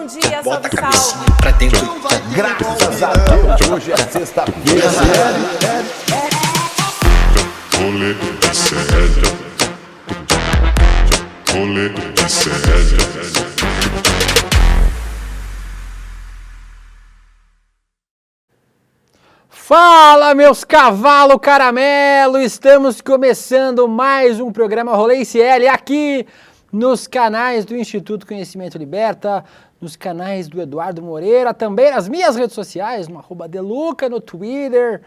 dia, Bota salve, a cabecinha salve. pra dentro. Graças a Deus, hoje é sexta-feira. Rolê de sério. Rolê de sério. Fala, meus cavalos caramelo! Estamos começando mais um programa Rolê ICL aqui nos canais do Instituto Conhecimento Liberta, nos canais do Eduardo Moreira, também nas minhas redes sociais, no @Deluca no Twitter,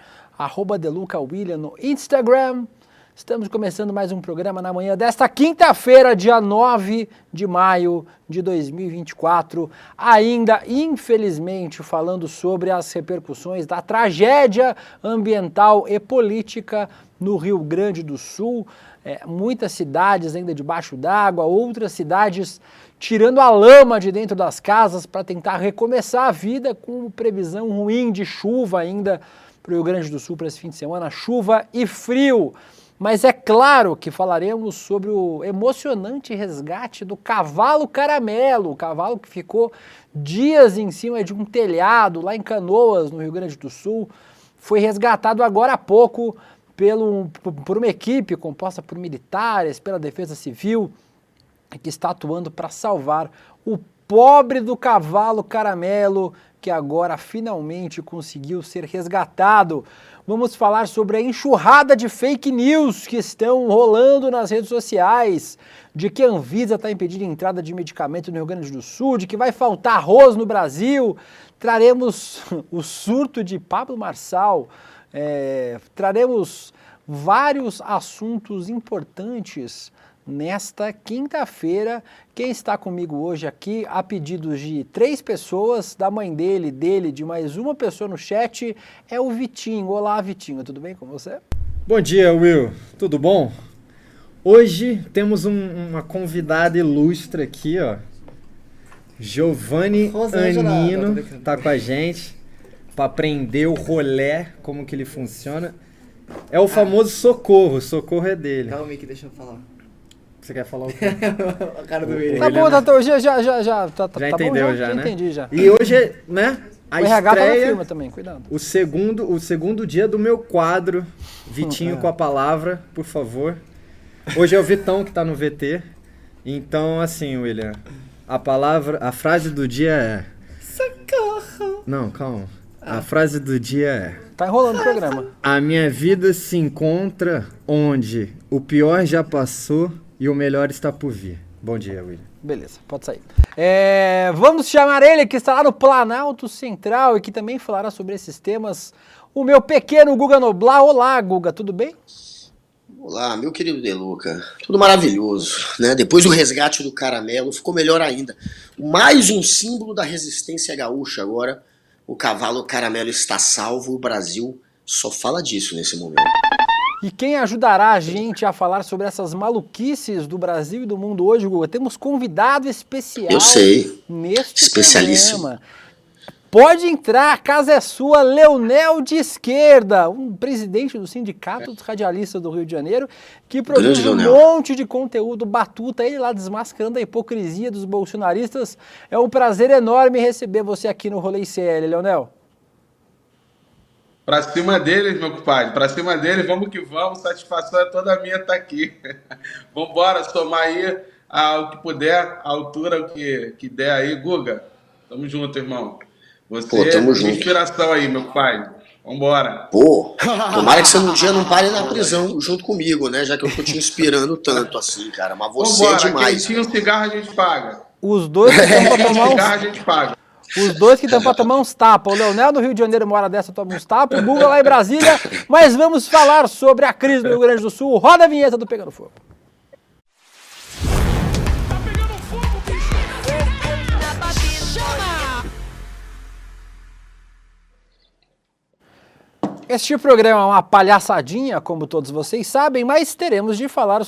@DelucaWilliam no Instagram. Estamos começando mais um programa na manhã desta quinta-feira, dia 9 de maio de 2024, ainda, infelizmente, falando sobre as repercussões da tragédia ambiental e política no Rio Grande do Sul. Muitas cidades ainda debaixo d'água, outras cidades tirando a lama de dentro das casas para tentar recomeçar a vida, com previsão ruim de chuva ainda para o Rio Grande do Sul para esse fim de semana, chuva e frio. Mas é claro que falaremos sobre o emocionante resgate do cavalo caramelo, o cavalo que ficou dias em cima de um telhado lá em Canoas, no Rio Grande do Sul. Foi resgatado agora há pouco por uma equipe composta por militares, pela Defesa Civil, que está atuando para salvar o pobre do cavalo caramelo, que agora finalmente conseguiu ser resgatado. Vamos falar sobre a enxurrada de fake news que estão rolando nas redes sociais, de que a Anvisa está impedindo a entrada de medicamento no Rio Grande do Sul, de que vai faltar arroz no Brasil. Traremos o surto de Pablo Marçal, traremos vários assuntos importantes nesta quinta-feira. Quem está comigo hoje aqui, a pedidos de 3 pessoas, da mãe dele, de mais uma pessoa no chat, é o Vitinho. Olá, Vitinho, tudo bem com você? Bom dia, Will. Tudo bom? Hoje temos uma convidada ilustre aqui, ó. Giovanni Anino tá com a gente para aprender o rolê, como que ele funciona. É o famoso socorro. Socorro é dele. Calma aí que deixa eu falar. Você quer falar o quê? A cara do William. Tá bom, Já entendeu, bom, já, né? Já entendi, já. E hoje, né, a O RH tá na estreia, firma também, cuidado. o segundo dia do meu quadro. Vitinho com a palavra, por favor. Hoje é o Vitão que tá no VT. Então, assim, William, a frase do dia é... Socorro! Não, calma. A frase do dia é... Tá enrolando o programa. A minha vida se encontra onde o pior já passou e o melhor está por vir. Bom dia, William. Beleza, pode sair. Vamos chamar ele, que está lá no Planalto Central e que também falará sobre esses temas, o meu pequeno Guga Noblar. Olá, Guga, tudo bem? Olá, meu querido Deluca. Tudo maravilhoso, né? Depois do resgate do caramelo, ficou melhor ainda. Mais um símbolo da resistência gaúcha agora. O cavalo caramelo está salvo, o Brasil só fala disso nesse momento. E quem ajudará a gente a falar sobre essas maluquices do Brasil e do mundo hoje, Guga? Temos convidado especial. Eu sei. Neste Especialíssimo. programa. Pode entrar, a casa é sua, Leonel de Esquerda, um presidente do Sindicato dos Radialistas do Rio de Janeiro, que produz um monte de conteúdo batuta, ele lá desmascarando a hipocrisia dos bolsonaristas. É um prazer enorme receber você aqui no Rolê ICL, Leonel. Pra cima deles, meu compadre, pra cima deles, vamos que vamos, satisfação é toda minha estar aqui. Vambora, somar aí o que puder, a altura que der aí, Guga. Tamo junto, irmão. Você tamo é junto. Inspiração aí, meu pai. Vambora. Pô, tomara que você um dia não pare na prisão junto comigo, né? Já que eu tô te inspirando tanto assim, cara. Mas você Vambora, é demais. quentinho, cigarro a gente paga. Os dois que estão pra tomar Cigarro a gente paga. Os dois que estão para tomar uns tapas. O Leonel do Rio de Janeiro, uma hora dessa, toma uns tapas. O Guga lá em Brasília. Mas vamos falar sobre a crise do Rio Grande do Sul. Roda a vinheta do Pegando Fogo. Este programa é uma palhaçadinha, como todos vocês sabem, mas teremos de falar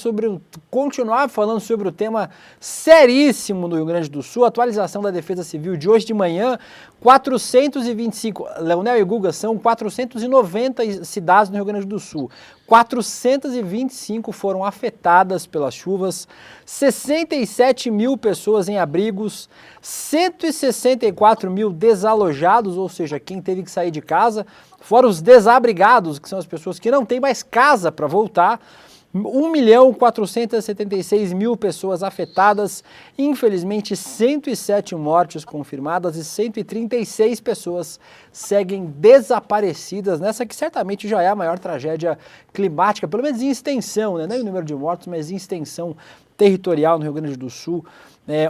continuar falando sobre o tema seríssimo do Rio Grande do Sul, a atualização da Defesa Civil de hoje de manhã, 425, Leonel e Guga, são 490 cidades no Rio Grande do Sul. 425 foram afetadas pelas chuvas, 67 mil pessoas em abrigos, 164 mil desalojados, ou seja, quem teve que sair de casa, fora os desabrigados, que são as pessoas que não têm mais casa para voltar, 1.476.000 pessoas afetadas, infelizmente 107 mortes confirmadas e 136 pessoas seguem desaparecidas nessa que certamente já é a maior tragédia climática, pelo menos em extensão, né? Não em número de mortos, mas em extensão territorial no Rio Grande do Sul.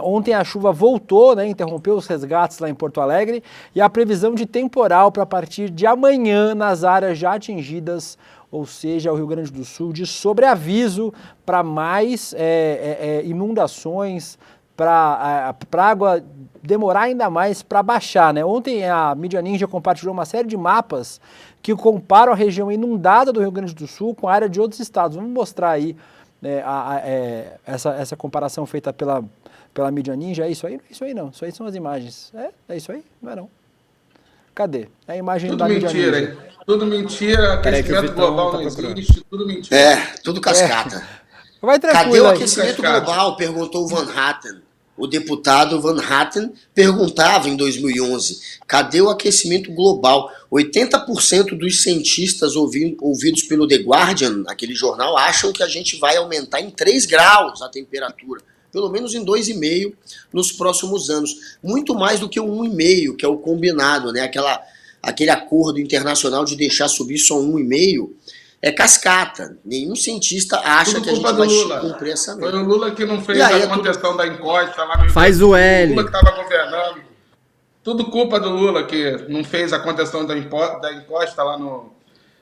Ontem a chuva voltou, né, interrompeu os resgates lá em Porto Alegre e a previsão de temporal para partir de amanhã nas áreas já atingidas, ou seja, o Rio Grande do Sul, de sobreaviso para mais inundações, para a água demorar ainda mais para baixar, né? Ontem a Mídia Ninja compartilhou uma série de mapas que comparam a região inundada do Rio Grande do Sul com a área de outros estados. Vamos mostrar aí essa comparação feita pela Mídia Ninja. É isso aí? Não é isso aí não, isso aí são as imagens. É isso aí? Não é não. Cadê? É a imagem Tudo da Mídia mentira, Ninja. hein? Tudo mentira, aquecimento global tá não procurando. existe, tudo mentira. Tudo cascata. Vai Cadê tranquilo o aí. aquecimento Cascata. global? Perguntou o Van Hatten. O deputado Van Hatten perguntava em 2011, cadê o aquecimento global? 80% dos cientistas ouvidos pelo The Guardian, aquele jornal, acham que a gente vai aumentar em 3 graus a temperatura, pelo menos em 2,5 nos próximos anos. Muito mais do que o 1,5, que é o combinado, né? Aquele acordo internacional de deixar subir só 1,5, é cascata. Nenhum cientista acha Tudo que a gente culpa vai do Lula. cumprir essa Foi meta. o Lula que não fez E aí, a contenção da encosta lá no Rio Faz Grande do o Sul. L. O Lula que estava governando. Tudo culpa do Lula que não fez a contenção da encosta lá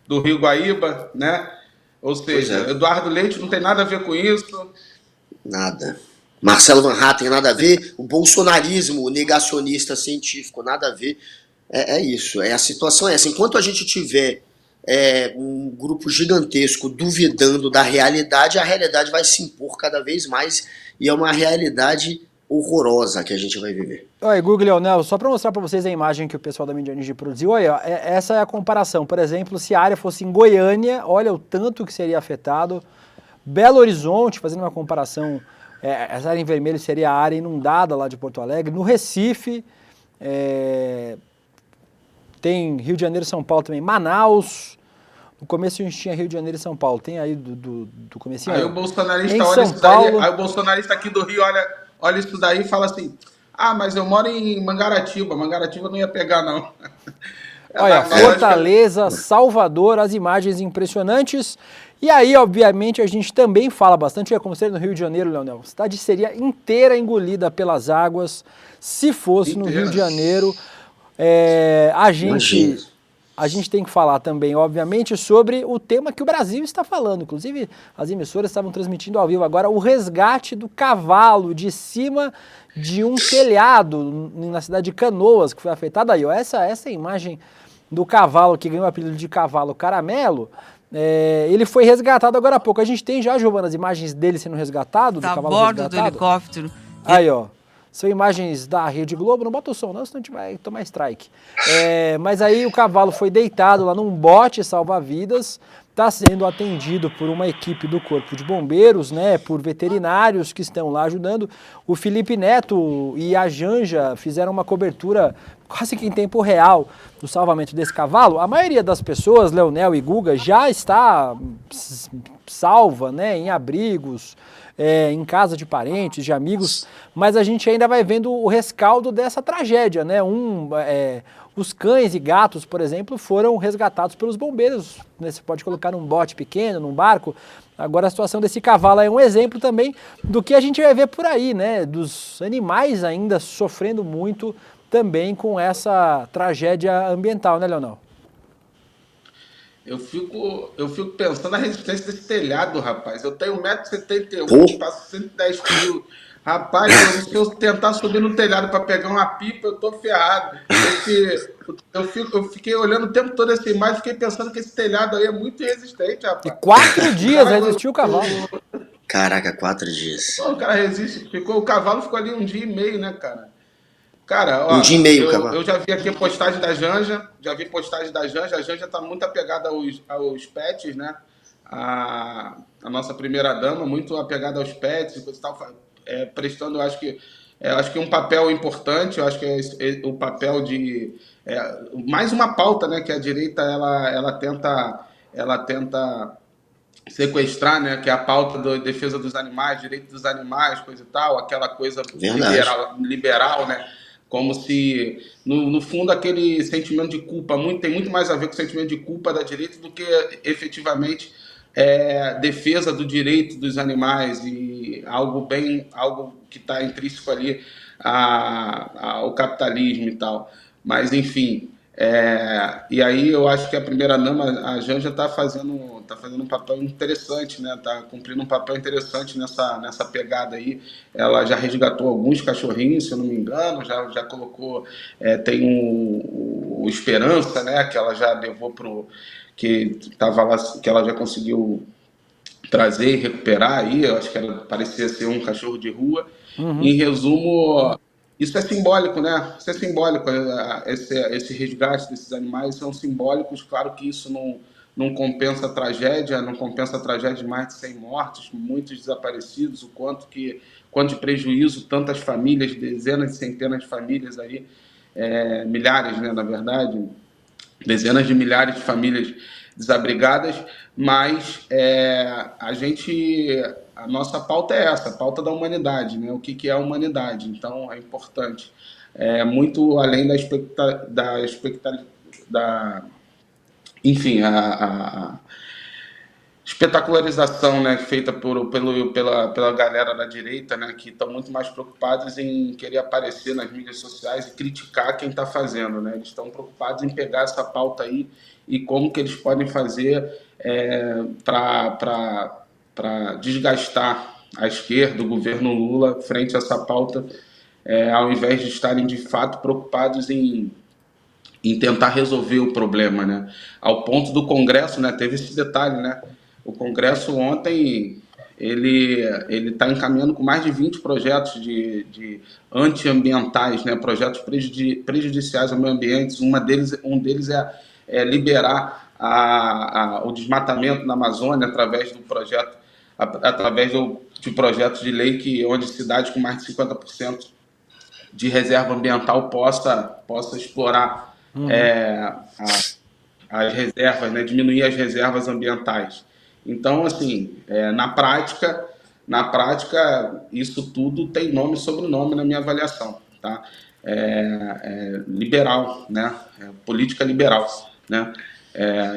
do Rio Guaíba, né? Ou seja, Pois é. Eduardo Leite não tem nada a ver com isso. Nada. Marcelo Van Hatten, nada a ver. O bolsonarismo, o negacionista científico, nada a ver. É isso. A situação é essa. Enquanto a gente tiver um grupo gigantesco duvidando da realidade, a realidade vai se impor cada vez mais e é uma realidade horrorosa que a gente vai viver. Olha, Google Leonel, só para mostrar para vocês a imagem que o pessoal da Mídia Ninja produziu, olha, essa é a comparação. Por exemplo, se a área fosse em Goiânia, olha o tanto que seria afetado. Belo Horizonte, fazendo uma comparação, essa área em vermelho seria a área inundada lá de Porto Alegre. No Recife, tem Rio de Janeiro e São Paulo também. Manaus, no começo a gente tinha Rio de Janeiro e São Paulo. Tem aí do comecinho? Aí o bolsonarista em olha São isso daí, Paulo, aí o bolsonarista aqui do Rio olha isso daí e fala assim: ah, mas eu moro em Mangaratiba não ia pegar não. olha, Na lógica- Fortaleza, Salvador, as imagens impressionantes. E aí, obviamente, a gente também fala bastante, como seria no Rio de Janeiro, Leonel, a cidade seria inteira engolida pelas águas. Se fosse no Rio de Janeiro, a gente tem que falar também, obviamente, sobre o tema que o Brasil está falando. Inclusive, as emissoras estavam transmitindo ao vivo agora o resgate do cavalo de cima de um telhado na cidade de Canoas, que foi afetada aí. Ó, essa imagem do cavalo que ganhou o apelido de cavalo caramelo, ele foi resgatado agora há pouco. A gente tem já, Giovana, as imagens dele sendo resgatado, do Tá a cavalo bordo do resgatado. helicóptero. Aí, ó. São imagens da Rede Globo. Não bota o som, não, senão a gente vai tomar strike. Mas aí o cavalo foi deitado lá num bote salva-vidas. Está sendo atendido por uma equipe do Corpo de Bombeiros, né? Por veterinários que estão lá ajudando. O Felipe Neto e a Janja fizeram uma cobertura quase que em tempo real do salvamento desse cavalo. A maioria das pessoas, Leonel e Guga, já está salva, né? Em abrigos, em casa de parentes, de amigos, mas a gente ainda vai vendo o rescaldo dessa tragédia, né? Os cães e gatos, por exemplo, foram resgatados pelos bombeiros, né? Você pode colocar num bote pequeno, num barco. Agora a situação desse cavalo é um exemplo também do que a gente vai ver por aí, né? Dos animais ainda sofrendo muito também com essa tragédia ambiental, né, Leonel? Eu fico pensando na resistência desse telhado, rapaz. Eu tenho 1,71 m, passo 110 kg. Rapaz, se eu tentar subir no telhado para pegar uma pipa, eu tô ferrado. Eu fiquei olhando o tempo todo essa imagem, fiquei pensando que esse telhado aí é muito resistente, rapaz. E 4 dias resistiu o cavalo. Caraca, 4 dias. Pô, o cara resiste. O cavalo ficou ali 1 dia e meio, né, cara? Cara, ó, 1 dia e meio, cavalo. eu já vi aqui a postagem da Janja, a Janja tá muito apegada aos pets, né? a nossa primeira-dama, muito apegada aos pets e coisa e tal, prestando, eu acho que um papel importante, eu acho que é o papel de... mais uma pauta, né, que a direita ela tenta sequestrar, né, que é a pauta da defesa dos animais, direito dos animais, coisa e tal, aquela coisa liberal, né, como se, no fundo, aquele sentimento de culpa tem muito mais a ver com o sentimento de culpa da direita do que efetivamente defesa do direito dos animais e algo que está intrínseco ali ao capitalismo e tal. Mas, enfim, e aí eu acho que a primeira-dama, a Janja, está fazendo um papel interessante, né? Está cumprindo um papel interessante nessa pegada aí. Ela já resgatou alguns cachorrinhos, se eu não me engano, já colocou, tem o Esperança, né? Que ela já levou que estava lá, que ela já conseguiu trazer e recuperar aí. Eu acho que parecia ser um cachorro de rua. Em resumo, isso é simbólico, né? Isso é simbólico. Esse resgate desses animais são simbólicos. Claro que isso não compensa a tragédia, não compensa a tragédia de mais de 100 mortos, muitos desaparecidos, o quanto de prejuízo, tantas famílias, dezenas e centenas de famílias aí, milhares, né, na verdade, dezenas de milhares de famílias desabrigadas, mas a nossa pauta é essa, a pauta da humanidade, né? O que é a humanidade? Então é importante, muito além enfim, a espetacularização, né, feita pela galera da direita, né, que estão muito mais preocupados em querer aparecer nas mídias sociais e criticar quem está fazendo, né? Eles estão preocupados em pegar essa pauta aí e como que eles podem fazer para desgastar a esquerda, o governo Lula, frente a essa pauta, ao invés de estarem de fato preocupados em tentar resolver o problema, né? Ao ponto do Congresso, né, teve esse detalhe, né? O Congresso ontem, ele está encaminhando com mais de 20 projetos de antiambientais, né? Projetos prejudiciais ao meio ambiente. Um deles é liberar o desmatamento na Amazônia através de projetos de lei onde cidades com mais de 50% de reserva ambiental possa explorar as reservas, né? Diminuir as reservas ambientais. Então, assim, na prática, isso tudo tem nome e sobrenome na minha avaliação, tá? Liberal, né? Política liberal, né?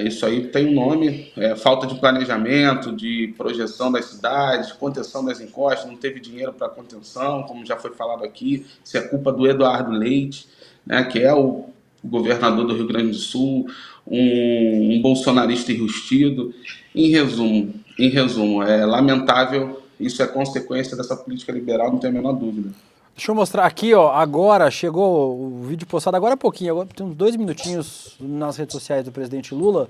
Isso aí tem um nome, falta de planejamento, de projeção das cidades, contenção das encostas, não teve dinheiro para contenção, como já foi falado aqui. Isso é culpa do Eduardo Leite, né, que é o governador do Rio Grande do Sul, um bolsonarista enrustido. Em resumo, é lamentável, isso é consequência dessa política liberal, não tem a menor dúvida. Deixa eu mostrar aqui, ó, agora chegou o vídeo postado agora há pouquinho, agora tem uns 2 minutinhos nas redes sociais do presidente Lula.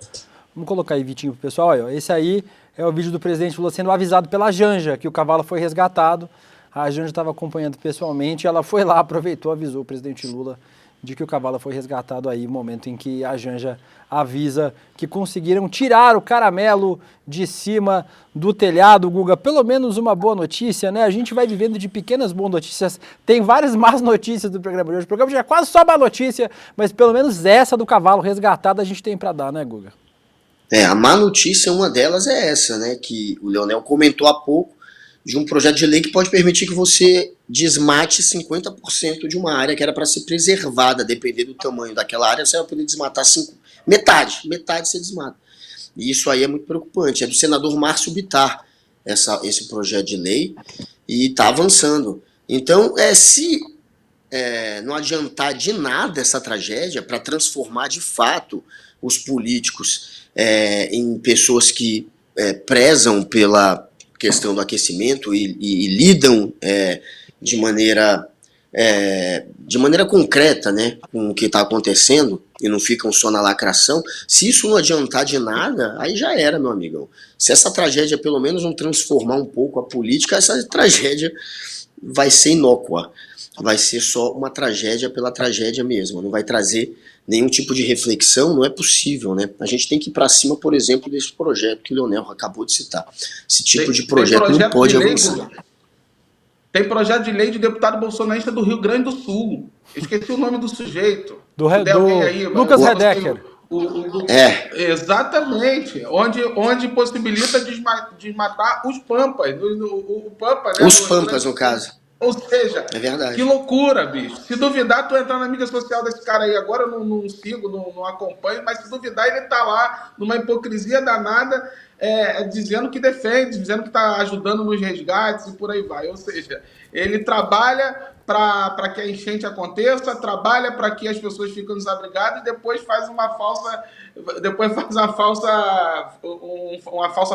Vamos colocar aí, Vitinho, pro pessoal. Olha, esse aí é o vídeo do presidente Lula sendo avisado pela Janja que o cavalo foi resgatado. A Janja estava acompanhando pessoalmente, ela foi lá, aproveitou, avisou o presidente Lula de que o cavalo foi resgatado aí, momento em que a Janja avisa que conseguiram tirar o caramelo de cima do telhado. Guga, pelo menos uma boa notícia, né? A gente vai vivendo de pequenas boas notícias, tem várias más notícias do programa de hoje. O programa já é quase só má notícia, mas pelo menos essa do cavalo resgatado a gente tem para dar, né, Guga? A má notícia, uma delas é essa, né, que o Leonel comentou há pouco, de um projeto de lei que pode permitir que você desmate 50% de uma área que era para ser preservada, depender do tamanho daquela área, você vai poder desmatar metade você desmata. E isso aí é muito preocupante. É do senador Márcio Bittar, esse projeto de lei, e está avançando. Então, se não adiantar de nada essa tragédia para transformar de fato os políticos em pessoas que prezam pela questão do aquecimento e lidam de maneira concreta, né, com o que está acontecendo e não ficam só na lacração. Se isso não adiantar de nada, aí já era, meu amigão. Se essa tragédia pelo menos não transformar um pouco a política, essa tragédia vai ser inócua. vai ser só uma tragédia pela tragédia mesmo, não vai trazer nenhum tipo de reflexão, não é possível, né? A gente tem que ir para cima, por exemplo, desse projeto que o Leonel acabou de citar. Esse tipo de projeto não pode avançar. Tem projeto de lei de deputado bolsonarista do Rio Grande do Sul. Esqueci o nome do sujeito. Lucas Redecker. Exatamente. Onde possibilita desmatar os pampas. O pampa, né? Os pampas, no caso. Ou seja, é verdade. Que loucura, bicho. Se duvidar, tu entrar na mídia social desse cara aí agora, eu não sigo, não acompanho, mas se duvidar, ele tá lá numa hipocrisia danada, dizendo que defende, dizendo que tá ajudando nos resgates e por aí vai. Ou seja, ele trabalha para que a enchente aconteça, trabalha para que as pessoas fiquem desabrigadas e depois faz uma falsa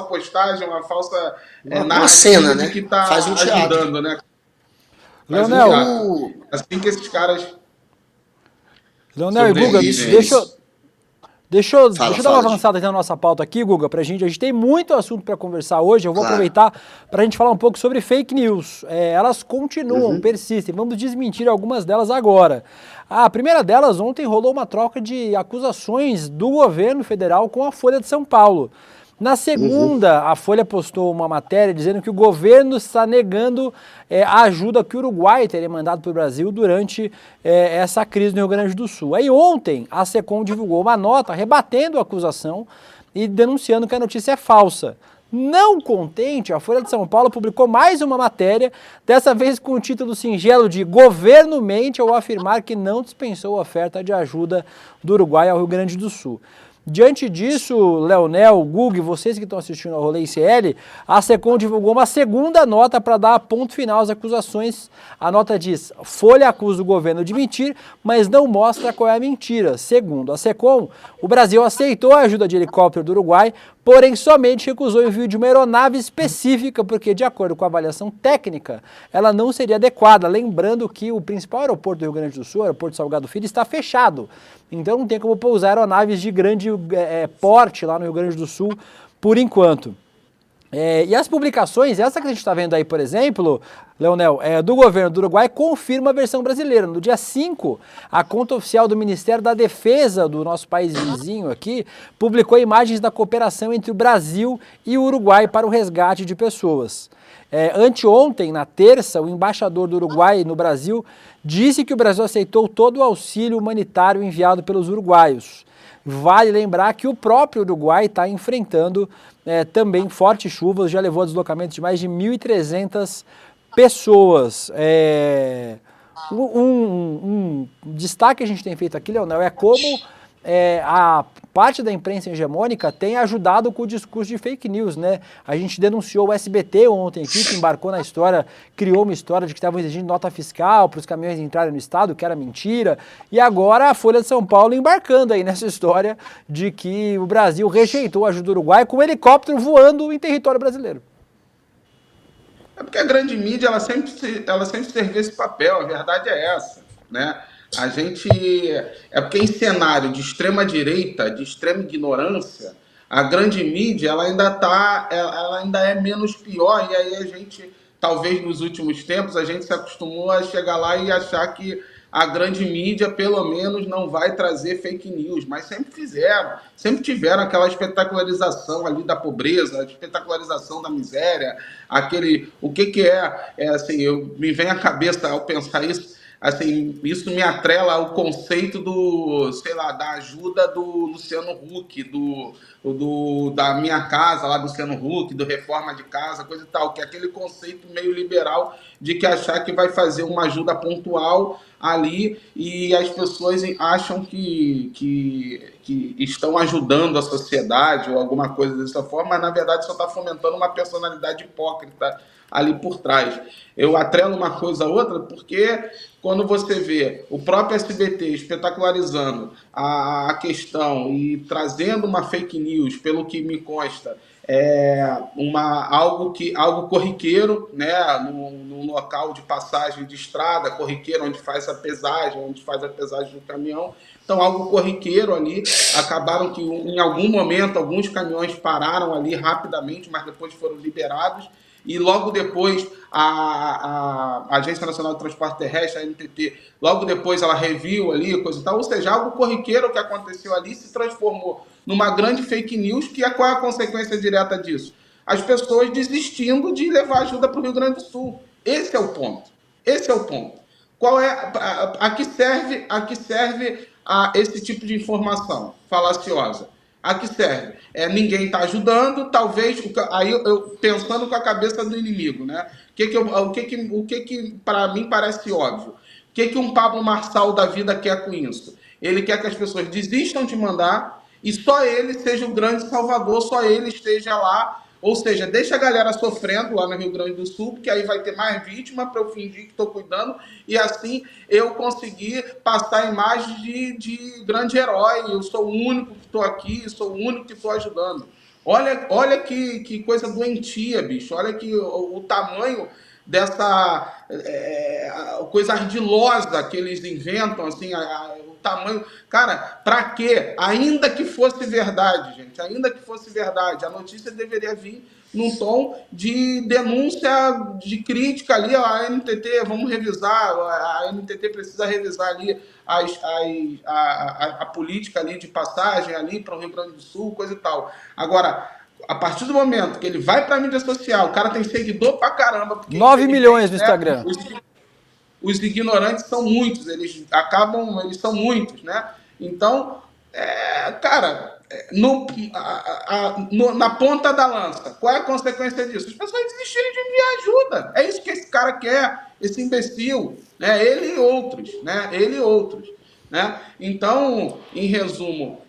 postagem, uma falsa uma cena, né? Que tá faz um teatro. Ajudando, né? Leonel, assim que esses caras... Leonel e Guga, deixa eu dar uma avançada na nossa pauta aqui, Guga, a gente tem muito assunto para conversar hoje. Eu vou aproveitar para a gente falar um pouco sobre fake news. Elas continuam, persistem, vamos desmentir algumas delas agora. A primeira delas, ontem rolou uma troca de acusações do governo federal com a Folha de São Paulo. Na segunda, a Folha postou uma matéria dizendo que o governo está negando a ajuda que o Uruguai teria mandado para o Brasil durante essa crise no Rio Grande do Sul. Aí ontem, a SECOM divulgou uma nota rebatendo a acusação e denunciando que a notícia é falsa. Não contente, a Folha de São Paulo publicou mais uma matéria, dessa vez com o título singelo de "Governo mente ao afirmar que não dispensou a oferta de ajuda do Uruguai ao Rio Grande do Sul". Diante disso, Leonel, Guga, vocês que estão assistindo ao Rolê ICL, a SECOM divulgou uma segunda nota para dar ponto final às acusações. A nota diz: Folha acusa o governo de mentir, mas não mostra qual é a mentira. Segundo a SECOM, o Brasil aceitou a ajuda de helicóptero do Uruguai, porém somente recusou o envio de uma aeronave específica, porque, de acordo com a avaliação técnica, ela não seria adequada. Lembrando que o principal aeroporto do Rio Grande do Sul, o aeroporto Salgado Filho, está fechado. Então não tem como pousar aeronaves de grande porte lá no Rio Grande do Sul, por enquanto. E as publicações, essa que a gente está vendo aí, por exemplo, Leonel, do governo do Uruguai, confirma a versão brasileira. No dia 5, a conta oficial do Ministério da Defesa do nosso país vizinho aqui publicou imagens da cooperação entre o Brasil e o Uruguai para o resgate de pessoas. Anteontem, na terça, o embaixador do Uruguai no Brasil disse que o Brasil aceitou todo o auxílio humanitário enviado pelos uruguaios. Vale lembrar que o próprio Uruguai está enfrentando também fortes chuvas, já levou a deslocamento de mais de 1.300 pessoas. Um destaque que a gente tem feito aqui, Leonel, é como a parte da imprensa hegemônica tem ajudado com o discurso de fake news, né? A gente denunciou o SBT ontem aqui, que embarcou na história, criou uma história de que estavam exigindo nota fiscal para os caminhões entrarem no estado, que era mentira, e agora a Folha de São Paulo embarcando aí nessa história de que o Brasil rejeitou a ajuda do Uruguai com um helicóptero voando em território brasileiro. É porque a grande mídia, ela sempre serviu esse papel, a verdade é essa, né? A gente... É porque em cenário de extrema direita, de extrema ignorância, a grande mídia, ela ainda é menos pior, e aí a gente, talvez nos últimos tempos, a gente se acostumou a chegar lá e achar que a grande mídia, pelo menos, não vai trazer fake news, mas sempre tiveram aquela espetacularização ali da pobreza, a espetacularização da miséria, o que assim, me vem à cabeça ao pensar isso, assim, isso me atrela ao conceito da ajuda do Luciano Huck, da Minha Casa, lá do Luciano Huck, do Reforma de Casa, coisa e tal, que é aquele conceito meio liberal de que achar que vai fazer uma ajuda pontual ali e as pessoas acham que estão ajudando a sociedade ou alguma coisa dessa forma, mas na verdade só está fomentando uma personalidade hipócrita ali por trás. Eu atrelo uma coisa a outra porque quando você vê o próprio SBT espetacularizando a questão e trazendo uma fake news, pelo que me consta, algo corriqueiro, né, no local de passagem de estrada, corriqueiro, onde faz a pesagem do caminhão. Então, algo corriqueiro ali, acabaram que em algum momento alguns caminhões pararam ali rapidamente, mas depois foram liberados, e logo depois a Agência Nacional de Transporte Terrestre, a ANTT, logo depois ela reviu ali, coisa e tal, ou seja, algo corriqueiro que aconteceu ali se transformou numa grande fake news, qual é a consequência direta disso? As pessoas desistindo de levar ajuda para o Rio Grande do Sul. Esse é o ponto. Esse é o ponto. Qual é a que serve esse tipo de informação falaciosa? A que serve? Ninguém está ajudando, talvez, aí eu pensando com a cabeça do inimigo, né? O que para mim parece óbvio? O que um Pablo Marçal da vida quer com isso? Ele quer que as pessoas desistam de mandar e só ele seja o grande salvador, só ele esteja lá. Ou seja, deixa a galera sofrendo lá no Rio Grande do Sul, porque aí vai ter mais vítima para eu fingir que estou cuidando, e assim eu conseguir passar a imagem de grande herói. Eu sou o único que estou aqui, sou o único que estou ajudando. Olha que coisa doentia, bicho. Olha que o tamanho dessa coisa ardilosa que eles inventam, assim, o tamanho... Cara, pra quê? Ainda que fosse verdade, gente, ainda que fosse verdade, a notícia deveria vir num tom de denúncia, de crítica ali, ó, a ANTT, vamos revisar, a ANTT precisa revisar ali a política ali de passagem ali para o Rio Grande do Sul, coisa e tal. Agora, a partir do momento que ele vai para a mídia social, o cara tem seguidor pra caramba. 9 milhões no Instagram. Os ignorantes são muitos, eles são muitos, né? Então, cara, na ponta da lança, qual é a consequência disso? As pessoas desistirem de enviar ajuda. É isso que esse cara quer, esse imbecil, né? Ele e outros, né? Então, em resumo,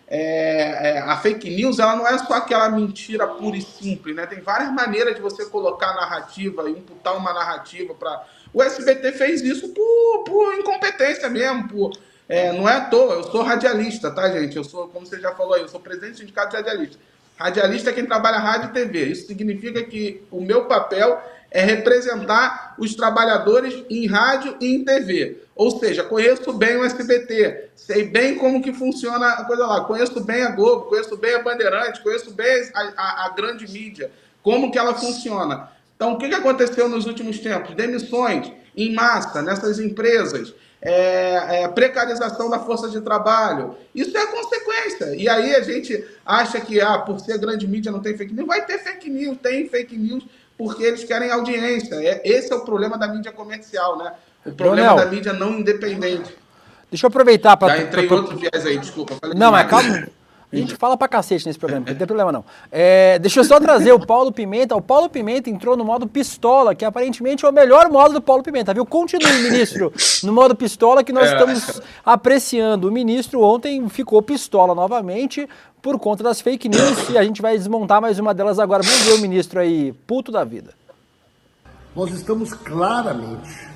a fake news, ela não é só aquela mentira pura e simples, né? Tem várias maneiras de você colocar narrativa, imputar uma narrativa para... O SBT fez isso por incompetência mesmo, não é à toa. Eu sou radialista, tá, gente? Eu sou, como você já falou aí, eu sou presidente do sindicato de radialista. Radialista é quem trabalha rádio e TV. Isso significa que o meu papel é representar os trabalhadores em rádio e em TV. Ou seja, conheço bem o SBT, sei bem como que funciona a coisa lá, conheço bem a Globo, conheço bem a Bandeirante, conheço bem a grande mídia, como que ela funciona. Então, o que aconteceu nos últimos tempos? Demissões em massa nessas empresas, precarização da força de trabalho. Isso é consequência. E aí a gente acha que, por ser grande mídia não tem fake news. Vai ter fake news, tem fake news, porque eles querem audiência. Esse é o problema da mídia comercial, né? O problema da mídia não independente. Deixa eu aproveitar para... Já entrei em outro viés aí, desculpa. Não, mas calma... A gente fala pra cacete nesse programa, não tem problema não. Deixa eu só trazer o Paulo Pimenta. O Paulo Pimenta entrou no modo pistola, que aparentemente é o melhor modo do Paulo Pimenta, viu? Continue, ministro, no modo pistola que nós estamos apreciando. O ministro ontem ficou pistola novamente por conta das fake news e a gente vai desmontar mais uma delas agora. Vamos ver o ministro aí, puto da vida. Nós estamos claramente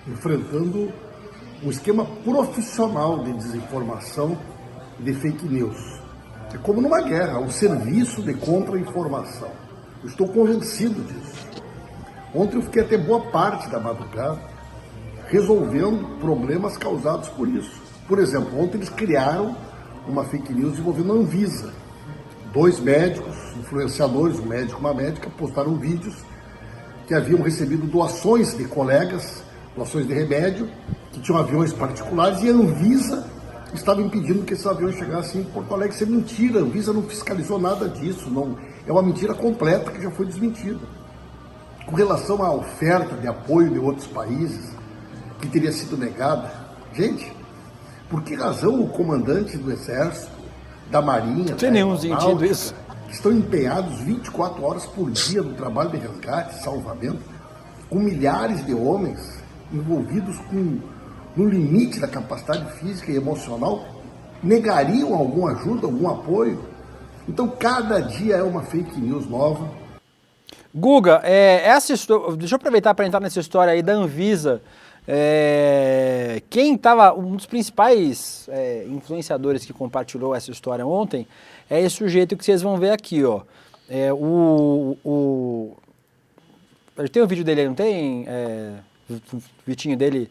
enfrentando um esquema profissional de desinformação, de fake news. É como numa guerra, um serviço de contra-informação. Eu estou convencido disso. Ontem eu fiquei até boa parte da madrugada resolvendo problemas causados por isso. Por exemplo, ontem eles criaram uma fake news envolvendo a Anvisa. 2 médicos, influenciadores, um médico e uma médica, postaram vídeos que haviam recebido doações de colegas, doações de remédio, que tinham aviões particulares, e a Anvisa estava impedindo que esses aviões chegassem em Porto Alegre. Isso é mentira, a Anvisa não fiscalizou nada disso, não, é uma mentira completa que já foi desmentida. Com relação à oferta de apoio de outros países, que teria sido negada, gente, por que razão o comandante do Exército, da Marinha, tem nenhum sentido isso, estão empenhados 24 horas por dia no trabalho de resgate, salvamento, com milhares de homens envolvidos no limite da capacidade física e emocional, negariam alguma ajuda, algum apoio? Então, cada dia é uma fake news nova. Guga, deixa eu aproveitar para entrar nessa história aí da Anvisa. Quem estava, um dos principais influenciadores que compartilhou essa história ontem, é esse sujeito que vocês vão ver aqui, ó. Tem um vídeo dele aí, não tem? O Vitinho dele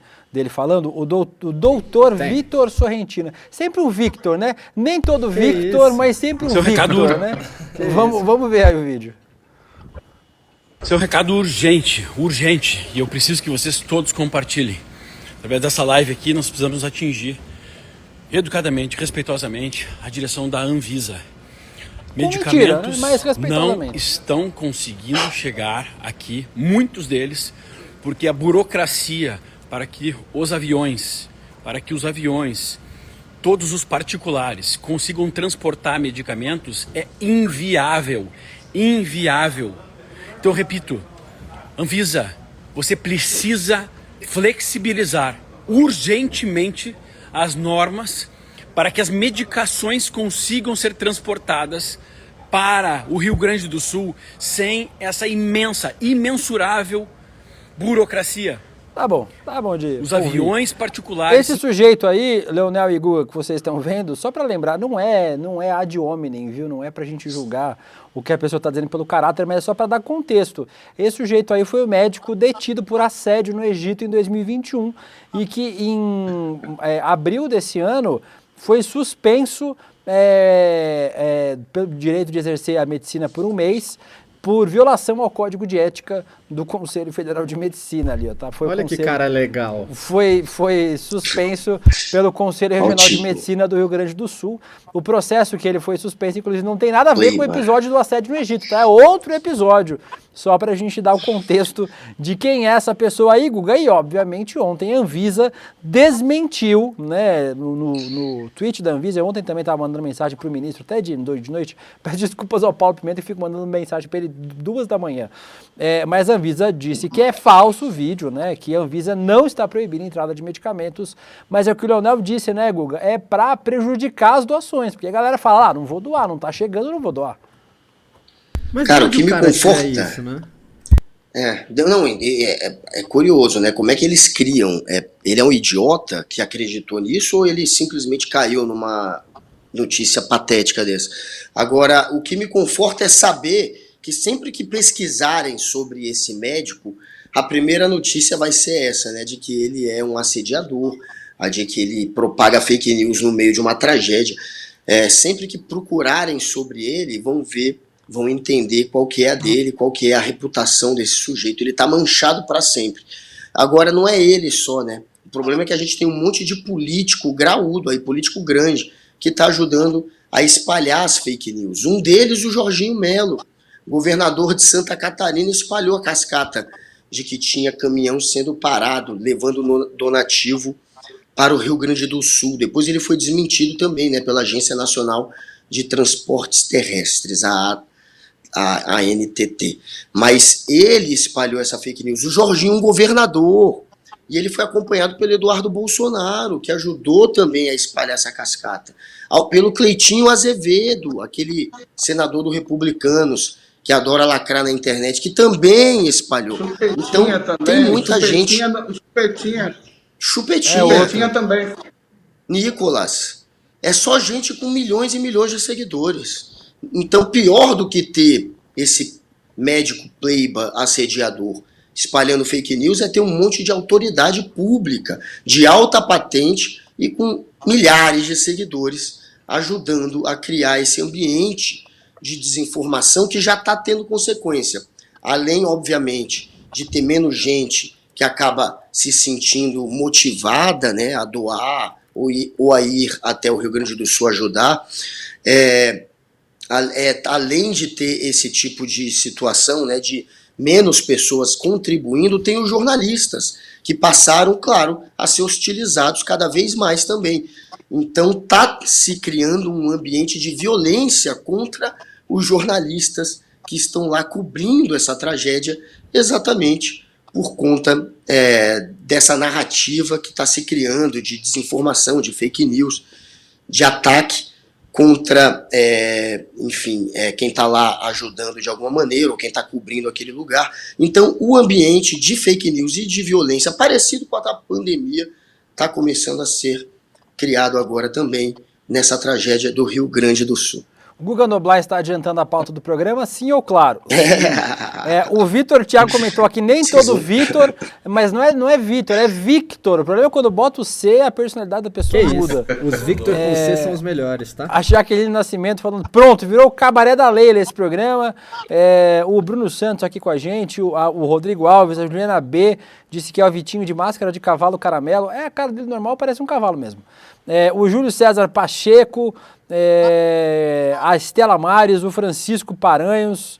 falando, o doutor Vitor Sorrentino. Sempre um Victor, né? Nem todo Victor, mas sempre um Victor, né? Vamos ver aí o vídeo. Esse é um recado urgente, urgente, e eu preciso que vocês todos compartilhem. Através dessa live aqui, nós precisamos atingir educadamente, respeitosamente, a direção da Anvisa. Medicamentos mentira, mas não respeitosamente. estão conseguindo chegar aqui, muitos deles, porque a burocracia para que os aviões, todos os particulares, consigam transportar medicamentos é inviável. Inviável. Então, eu repito, Anvisa, você precisa flexibilizar urgentemente as normas para que as medicações consigam ser transportadas para o Rio Grande do Sul sem essa imensa, imensurável burocracia. Tá bom, de Os ouvir. aviões particulares... Esse sujeito aí, Leonel e Guga, que vocês estão vendo, só para lembrar, não é ad hominem, viu? Não é pra gente julgar o que a pessoa está dizendo pelo caráter, mas é só para dar contexto. Esse sujeito aí foi o médico detido por assédio no Egito em 2021 e que em abril desse ano foi suspenso pelo direito de exercer a medicina por um mês, por violação ao Código de Ética do Conselho Federal de Medicina ali, ó, tá? Olha que cara legal. Foi suspenso pelo Conselho Regional de Medicina do Rio Grande do Sul. O processo que ele foi suspenso, inclusive, não tem nada a ver com o episódio do assédio no Egito, tá? É outro episódio, só pra gente dar o contexto de quem é essa pessoa aí, Guga. E, obviamente, ontem a Anvisa desmentiu, né, no tweet da Anvisa. Eu ontem também estava mandando mensagem pro ministro, até de noite. Peço desculpas ao Paulo Pimenta e fico mandando mensagem para ele 2 da manhã. Mas a Anvisa disse que é falso o vídeo, né? Que a Anvisa não está proibindo a entrada de medicamentos, mas é o que o Leonel disse, né, Guga? É para prejudicar as doações, porque a galera fala, não vou doar, não tá chegando, não vou doar. Mas cara, o que me conforta... Isso, né? É curioso, né? Como é que eles criam? Ele é um idiota que acreditou nisso ou ele simplesmente caiu numa notícia patética dessa? Agora, o que me conforta é saber que sempre que pesquisarem sobre esse médico, a primeira notícia vai ser essa, né? De que ele é um assediador, de que ele propaga fake news no meio de uma tragédia. Sempre que procurarem sobre ele, vão entender qual que é a dele, qual que é a reputação desse sujeito. Ele tá manchado para sempre. Agora, não é ele só, né? O problema é que a gente tem um monte de político graúdo, aí, político grande, que tá ajudando a espalhar as fake news. Um deles, o Jorginho Melo, governador de Santa Catarina, espalhou a cascata de que tinha caminhão sendo parado, levando donativo para o Rio Grande do Sul. Depois ele foi desmentido também, né, pela Agência Nacional de Transportes Terrestres, a ANTT. Mas ele espalhou essa fake news. O Jorginho, um governador, e ele foi acompanhado pelo Eduardo Bolsonaro, que ajudou também a espalhar essa cascata. Pelo Cleitinho Azevedo, aquele senador do Republicanos, que adora lacrar na internet, que também espalhou. Então, também, tem muita gente... Chupetinha também. Nicolas, é só gente com milhões e milhões de seguidores. Então, pior do que ter esse médico pleiba assediador espalhando fake news é ter um monte de autoridade pública, de alta patente e com milhares de seguidores ajudando a criar esse ambiente de desinformação que já está tendo consequência. Além, obviamente, de ter menos gente que acaba se sentindo motivada, né, a doar ou a ir até o Rio Grande do Sul ajudar, além de ter esse tipo de situação, né, de menos pessoas contribuindo, tem os jornalistas, que passaram, claro, a ser hostilizados cada vez mais também. Então está se criando um ambiente de violência contra os jornalistas que estão lá cobrindo essa tragédia exatamente por conta dessa narrativa que está se criando de desinformação, de fake news, de ataque contra, quem está lá ajudando de alguma maneira ou quem está cobrindo aquele lugar. Então o ambiente de fake news e de violência, parecido com a da pandemia, está começando a ser criado agora também nessa tragédia do Rio Grande do Sul. O Guga Noblar está adiantando a pauta do programa, sim ou claro? Sim. O Vitor Thiago comentou aqui, nem todo Vitor, mas não é Vitor, é Victor. O problema é quando bota o C, a personalidade da pessoa muda. Os Victor com C são os melhores, tá? A Jaqueline Nascimento falando, pronto, virou o cabaré da Leila esse programa. O Bruno Santos aqui com a gente, o Rodrigo Alves, a Juliana B, disse que é o Vitinho de máscara de cavalo caramelo. A cara dele normal parece um cavalo mesmo. O Júlio César Pacheco, a Estela Mares, o Francisco Paranhos,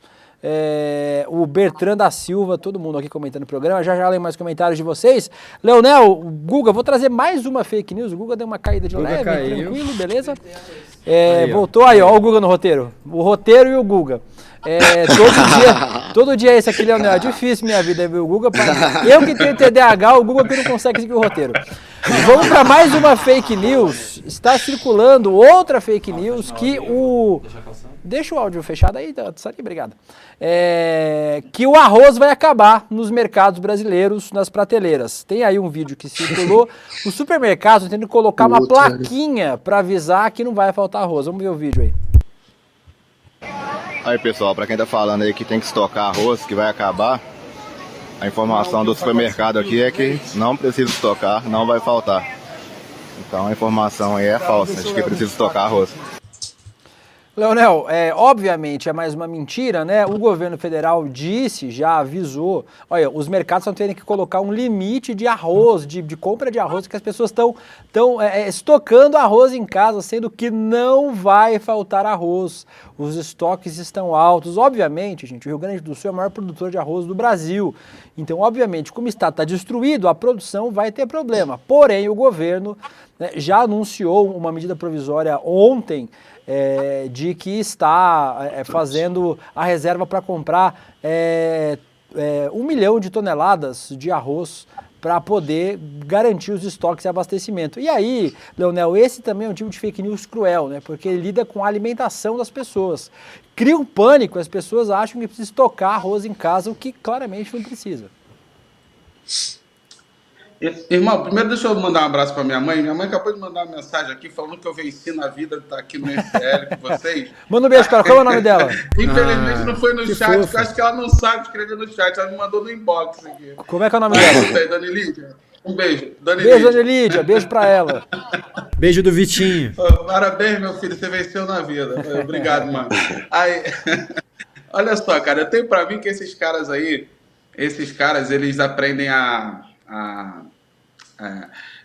o Bertrand da Silva, todo mundo aqui comentando o programa. Já leio mais comentários de vocês. Leonel, Guga, vou trazer mais uma fake news. O Guga deu uma caída de leve, tranquilo, beleza? Voltou aí, ó, o Guga no roteiro. O roteiro e o Guga. Todo dia esse aqui, Leonel. É difícil minha vida, viu, o Guga? Eu que tenho TDAH, o Guga que não consegue seguir o roteiro. Vamos para mais uma fake news. Está circulando outra fake news que o... Deixa o áudio fechado aí, Sari, obrigado. Que o arroz vai acabar nos mercados brasileiros, nas prateleiras. Tem aí um vídeo que circulou. Os supermercados têm que colocar uma plaquinha para avisar que não vai faltar arroz. Vamos ver o vídeo aí. Aí pessoal, para quem tá falando aí que tem que estocar arroz, que vai acabar, a informação do supermercado aqui é que não precisa estocar, não vai faltar. Então a informação aí é falsa, de que precisa estocar arroz. Leonel, obviamente é mais uma mentira, né? O governo federal já avisou, olha, os mercados estão tendo que colocar um limite de arroz, de compra de arroz, porque as pessoas estão estocando arroz em casa, sendo que não vai faltar arroz. Os estoques estão altos. Obviamente, gente, o Rio Grande do Sul é o maior produtor de arroz do Brasil. Então, obviamente, como o estado está destruído, a produção vai ter problema. Porém, o governo, né, já anunciou uma medida provisória ontem, de que está fazendo a reserva para comprar 1 milhão de toneladas de arroz para poder garantir os estoques e abastecimento. E aí, Leonel, esse também é um tipo de fake news cruel, né? Porque ele lida com a alimentação das pessoas. Cria um pânico, as pessoas acham que precisa estocar arroz em casa, o que claramente não precisa. Irmão, primeiro deixa eu mandar um abraço para minha mãe. Minha mãe acabou de mandar uma mensagem aqui falando que eu venci na vida, tá aqui no SL com vocês. Manda um beijo para ela. Qual é o nome dela? Infelizmente não foi no chat, porque eu acho que ela não sabe escrever no chat. Ela me mandou no inbox aqui. Como é que é o nome dela? Dani Lídia. Um beijo. Dani Lídia. Beijo para ela. Beijo do Vitinho. Parabéns, meu filho. Você venceu na vida. Obrigado, mano. Aí, olha só, cara. Eu tenho para mim que esses caras, eles aprendem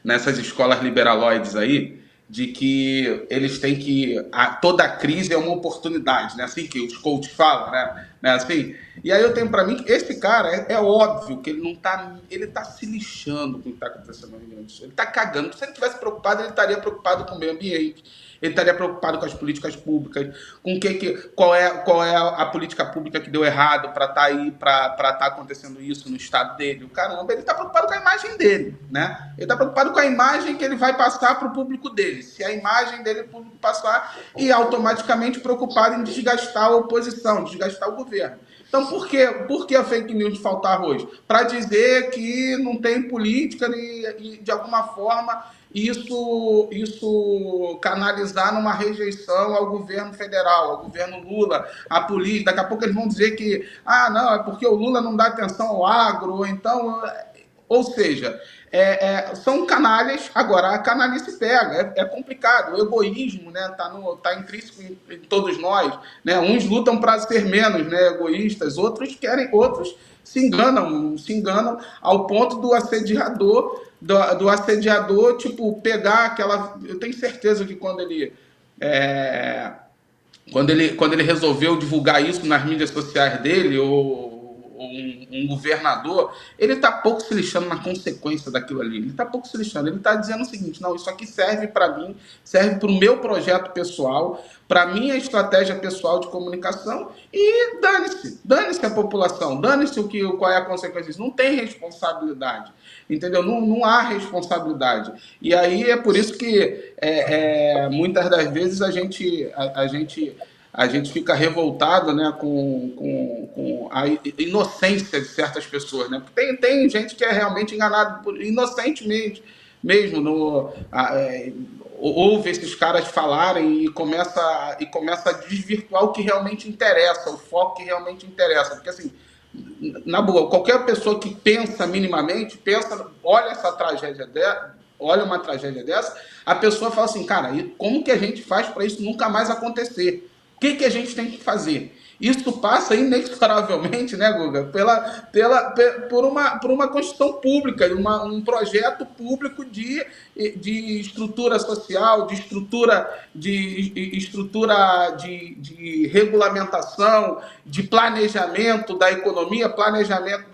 nessas escolas liberaloides aí, de que eles têm que... toda crise é uma oportunidade, né? Assim que os coaches falam, né? Assim? E aí eu tenho para mim que esse cara, é óbvio que ele não tá... Ele tá se lixando com o que tá acontecendo no Rio Grande do Sul. Ele tá cagando. Se ele tivesse preocupado, ele estaria preocupado com o meio ambiente. Ele estaria preocupado com as políticas públicas, com qual é a política pública que deu errado para estar aí, para estar acontecendo isso no estado dele. Caramba, ele está preocupado com a imagem dele, né? Ele está preocupado com a imagem que ele vai passar para o público dele. Se a imagem dele o público passar, e automaticamente preocupado em desgastar a oposição, desgastar o governo. Então, por que a fake news de faltar arroz? Para dizer que não tem política e de alguma forma, isso canalizar numa rejeição ao governo federal, ao governo Lula, à política. Daqui a pouco eles vão dizer que, não, é porque o Lula não dá atenção ao agro, então... Ou seja, são canalhas. Agora, a canalice pega, é complicado. O egoísmo, né, tá intrínseco em todos nós. Né? Uns lutam para ser menos, né, egoístas, outros se enganam ao ponto do assediador, tipo, pegar aquela... Eu tenho certeza que quando ele resolveu divulgar isso nas mídias sociais dele, um governador, ele está pouco se lixando na consequência daquilo ali. Ele está pouco se lixando. Ele está dizendo o seguinte: não, isso aqui serve para mim, serve para o meu projeto pessoal, para a minha estratégia pessoal de comunicação, e dane-se a população, dane-se qual é a consequência. Não tem responsabilidade, entendeu? Não há responsabilidade. E aí é por isso que muitas das vezes a gente fica revoltado, né, com a inocência de certas pessoas, né? Porque tem gente que é realmente enganado inocentemente, mesmo ouve esses caras falarem e começa a desvirtuar o que realmente interessa, o foco que realmente interessa. Porque, assim, na boa, qualquer pessoa que pensa minimamente, olha uma tragédia dessa, a pessoa fala assim, cara, e como que a gente faz para isso nunca mais acontecer? O que a gente tem que fazer? Isso passa inexoravelmente, né, Guga, por uma construção pública, um projeto público de estrutura social, de estrutura de regulamentação, de planejamento da economia, planejamento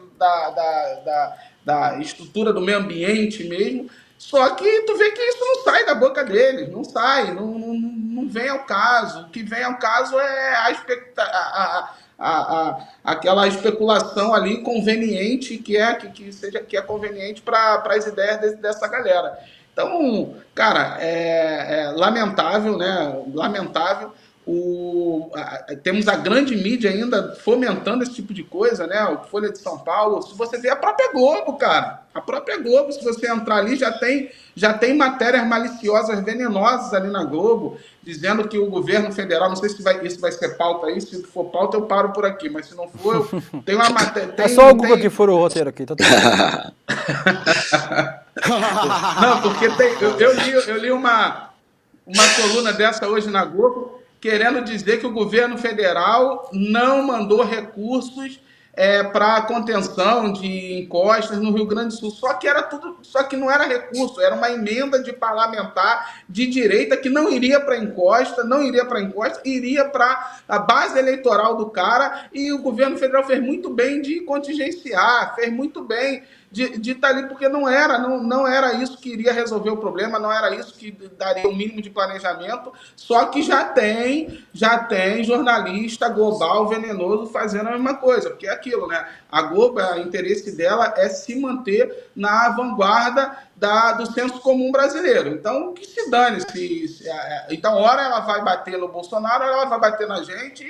da estrutura do meio ambiente mesmo. Só que tu vê que isso não sai da boca deles, não sai, não vem ao caso. O que vem ao caso é aquela especulação ali conveniente que é conveniente para as ideias dessa galera. Então, cara, é lamentável, né? Lamentável. Temos a grande mídia ainda fomentando esse tipo de coisa, né? O Folha de São Paulo. Se você ver a própria Globo, cara, a própria Globo, se você entrar ali, já tem matérias maliciosas, venenosas ali na Globo, dizendo que o governo federal, não sei se isso vai ser pauta aí, se for pauta eu paro por aqui, mas se não for, tem uma matéria... É só o Google que for o roteiro aqui, tá tudo bem. Não, porque eu li uma coluna dessa hoje na Globo, querendo dizer que o governo federal não mandou recursos para contenção de encostas no Rio Grande do Sul. Só que não era recurso, era uma emenda de parlamentar de direita que não iria para encosta, iria para a base eleitoral do cara, e o governo federal fez muito bem de contingenciar, fez muito bem de estar ali, porque não era isso que iria resolver o problema, não era isso que daria o mínimo de planejamento, só que já tem jornalista global venenoso fazendo a mesma coisa, porque é aquilo, né? A Globo, o interesse dela é se manter na vanguarda do senso comum brasileiro. Então, que se dane. Então, ora ela vai bater no Bolsonaro, ela vai bater na gente,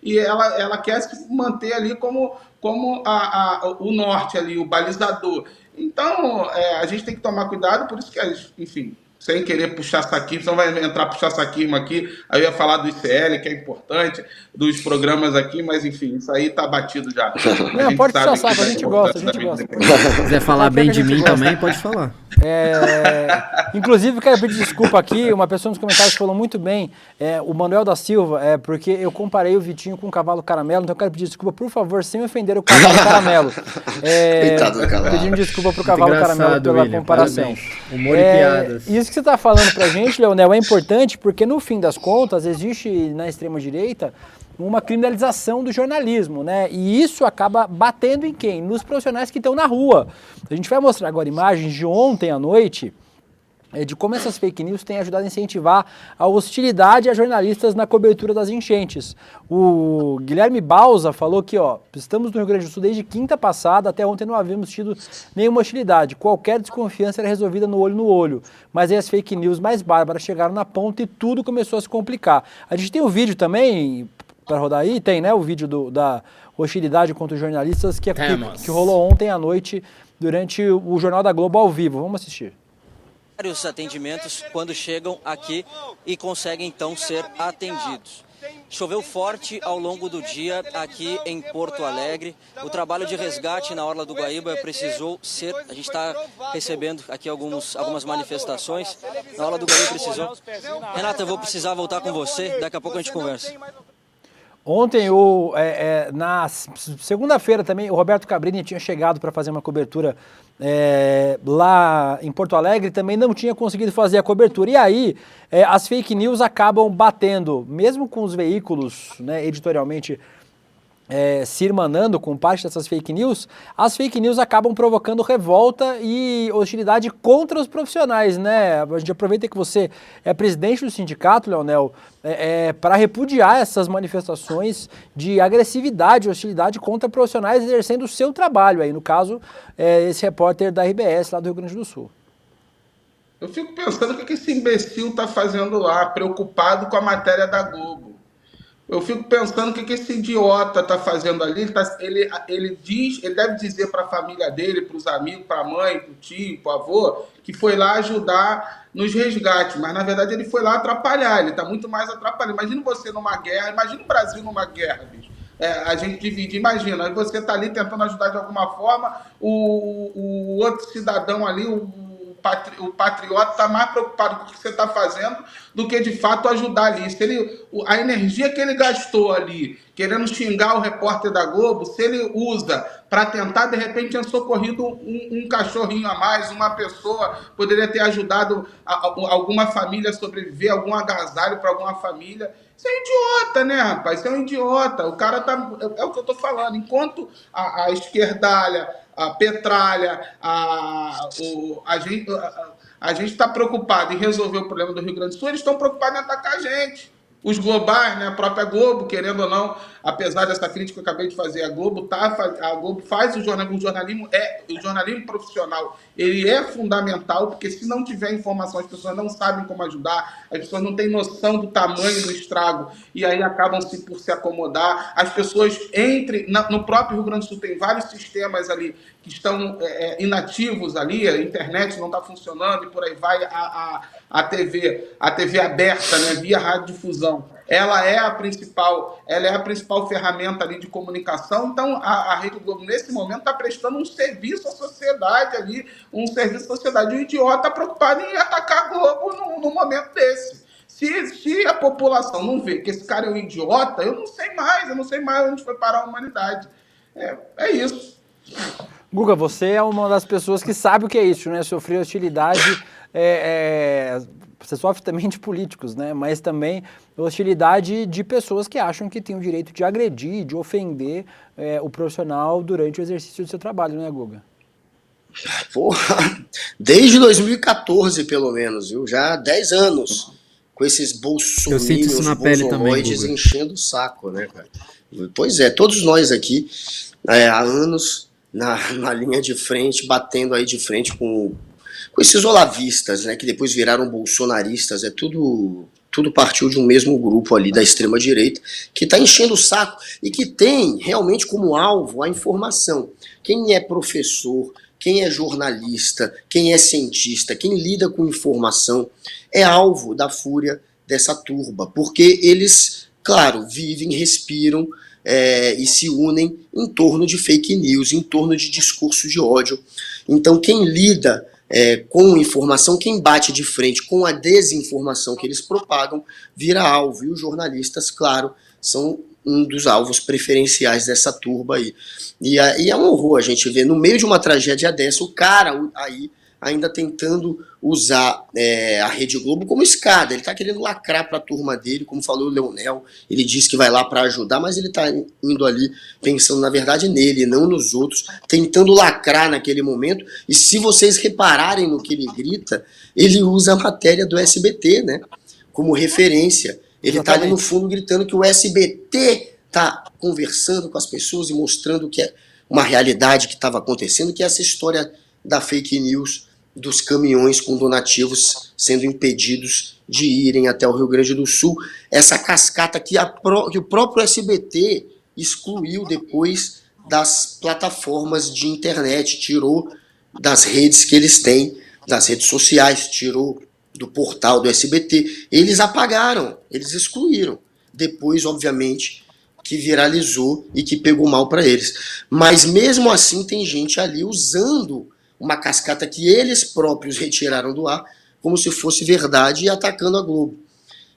e ela quer se manter ali como o norte ali, o balizador. Então, a gente tem que tomar cuidado, por isso que, enfim, sem querer puxar saquismo, não vai entrar puxar saquismo aqui, aí eu ia falar do ICL, que é importante, dos programas aqui, mas enfim, isso aí tá batido já. Não, pode puxar saco, a gente gosta. Se quiser falar bem de mim também, pode falar. Inclusive, quero pedir desculpa aqui, uma pessoa nos comentários falou muito bem, o Manuel da Silva, porque eu comparei o Vitinho com o cavalo caramelo, então eu quero pedir desculpa, por favor, sem ofender o cavalo caramelo. Coitado do cavalo. Pedindo desculpa pro cavalo caramelo pela William, comparação. Parabéns. Humor e piadas. Isso que você está falando pra gente, Leonel, é importante porque, no fim das contas, existe na extrema-direita uma criminalização do jornalismo, né? E isso acaba batendo em quem? Nos profissionais que estão na rua. A gente vai mostrar agora imagens de ontem à noite, de como essas fake news têm ajudado a incentivar a hostilidade a jornalistas na cobertura das enchentes. O Guilherme Bausa falou que, estamos no Rio Grande do Sul desde quinta passada, até ontem não havíamos tido nenhuma hostilidade. Qualquer desconfiança era resolvida no olho, mas aí as fake news mais bárbaras chegaram na ponta e tudo começou a se complicar. A gente tem um vídeo também para rodar aí, tem, né, o vídeo da hostilidade contra os jornalistas que rolou ontem à noite durante o Jornal da Globo ao vivo. Vamos assistir. Vários atendimentos quando chegam aqui e conseguem então ser atendidos. Choveu forte ao longo do dia aqui em Porto Alegre. O trabalho de resgate na Orla do Guaíba precisou ser... A gente está recebendo aqui algumas manifestações. Na Orla do Guaíba precisou... Renata, eu vou precisar voltar com você. Daqui a pouco a gente conversa. Ontem, na segunda-feira também, o Roberto Cabrini tinha chegado para fazer uma cobertura lá em Porto Alegre, também não tinha conseguido fazer a cobertura. E aí, as fake news acabam batendo, mesmo com os veículos, né, editorialmente se irmanando com parte dessas fake news, as fake news acabam provocando revolta e hostilidade contra os profissionais, né? A gente aproveita que você é presidente do sindicato, Leonel, para repudiar essas manifestações de agressividade e hostilidade contra profissionais exercendo o seu trabalho aí, no caso, esse repórter da RBS lá do Rio Grande do Sul. Eu fico pensando o que esse imbecil tá fazendo lá, preocupado com a matéria da Globo. Eu fico pensando o que que esse idiota está fazendo ali. Ele deve dizer para a família dele, para os amigos, para a mãe, para o tio, para o avô, que foi lá ajudar nos resgates, mas na verdade ele foi lá atrapalhar, ele está muito mais atrapalhando. Imagina você numa guerra, imagina o Brasil numa guerra, bicho. A gente dividir, imagina, aí você está ali tentando ajudar de alguma forma, o outro cidadão ali, o patriota está mais preocupado com o que você está fazendo do que de fato ajudar ali. A energia que ele gastou ali, querendo xingar o repórter da Globo, se ele usa para tentar, de repente, ter socorrido um cachorrinho a mais, uma pessoa, poderia ter ajudado alguma família a sobreviver, algum agasalho para alguma família. Isso é idiota, né, rapaz? Isso é um idiota. O cara tá. É o que eu tô falando. Enquanto a esquerdalha, a petralha, a gente está preocupado em resolver o problema do Rio Grande do Sul, eles estão preocupados em atacar a gente. Os globais, né, a própria Globo, querendo ou não, apesar dessa crítica que eu acabei de fazer, a Globo faz o jornalismo profissional, ele é fundamental, porque se não tiver informação, as pessoas não sabem como ajudar, as pessoas não têm noção do tamanho do estrago, e aí acabam por se acomodar. As pessoas no próprio Rio Grande do Sul tem vários sistemas ali que estão inativos ali, a internet não está funcionando e por aí vai, a TV aberta, né, via radiodifusão, ela é a principal ferramenta ali de comunicação. Então a Rede Globo nesse momento está prestando um serviço à sociedade ali, o idiota está preocupado em atacar a Globo num momento desse. Se a população não vê que esse cara é um idiota, eu não sei mais onde foi parar a humanidade. É isso. Guga, você é uma das pessoas que sabe o que é isso, né? Sofrer hostilidade, você sofre também de políticos, né? Mas também hostilidade de pessoas que acham que têm o direito de agredir, de ofender o profissional durante o exercício do seu trabalho, né, Guga? Porra, desde 2014, pelo menos, viu? Já há 10 anos, com esses bolsominions, bolsominions enchendo o saco, né, cara? Pois é, todos nós aqui, há anos, na linha de frente, batendo aí de frente com esses olavistas, né, que depois viraram bolsonaristas. Tudo partiu de um mesmo grupo ali da extrema-direita, que está enchendo o saco e que tem realmente como alvo a informação. Quem é professor, quem é jornalista, quem é cientista, quem lida com informação, é alvo da fúria dessa turba, porque eles, claro, vivem, respiram, e se unem em torno de fake news, em torno de discurso de ódio. Então quem lida com informação, quem bate de frente com a desinformação que eles propagam, vira alvo. E os jornalistas, claro, são um dos alvos preferenciais dessa turba aí. E é um horror a gente ver, no meio de uma tragédia dessa, o cara aí ainda tentando usar a Rede Globo como escada. Ele está querendo lacrar para a turma dele, como falou o Leonel. Ele disse que vai lá para ajudar, mas ele está indo ali pensando, na verdade, nele, não nos outros, tentando lacrar naquele momento. E se vocês repararem no que ele grita, ele usa a matéria do SBT, né, como referência. Ele está ali no fundo gritando que o SBT está conversando com as pessoas e mostrando que é uma realidade que estava acontecendo, que é essa história da fake news, dos caminhões com donativos sendo impedidos de irem até o Rio Grande do Sul. Essa cascata que o próprio SBT excluiu depois das plataformas de internet, tirou das redes que eles têm, das redes sociais, tirou do portal do SBT. Eles apagaram, eles excluíram. Depois, obviamente, que viralizou e que pegou mal para eles. Mas mesmo assim tem gente ali usando uma cascata que eles próprios retiraram do ar, como se fosse verdade, e atacando a Globo.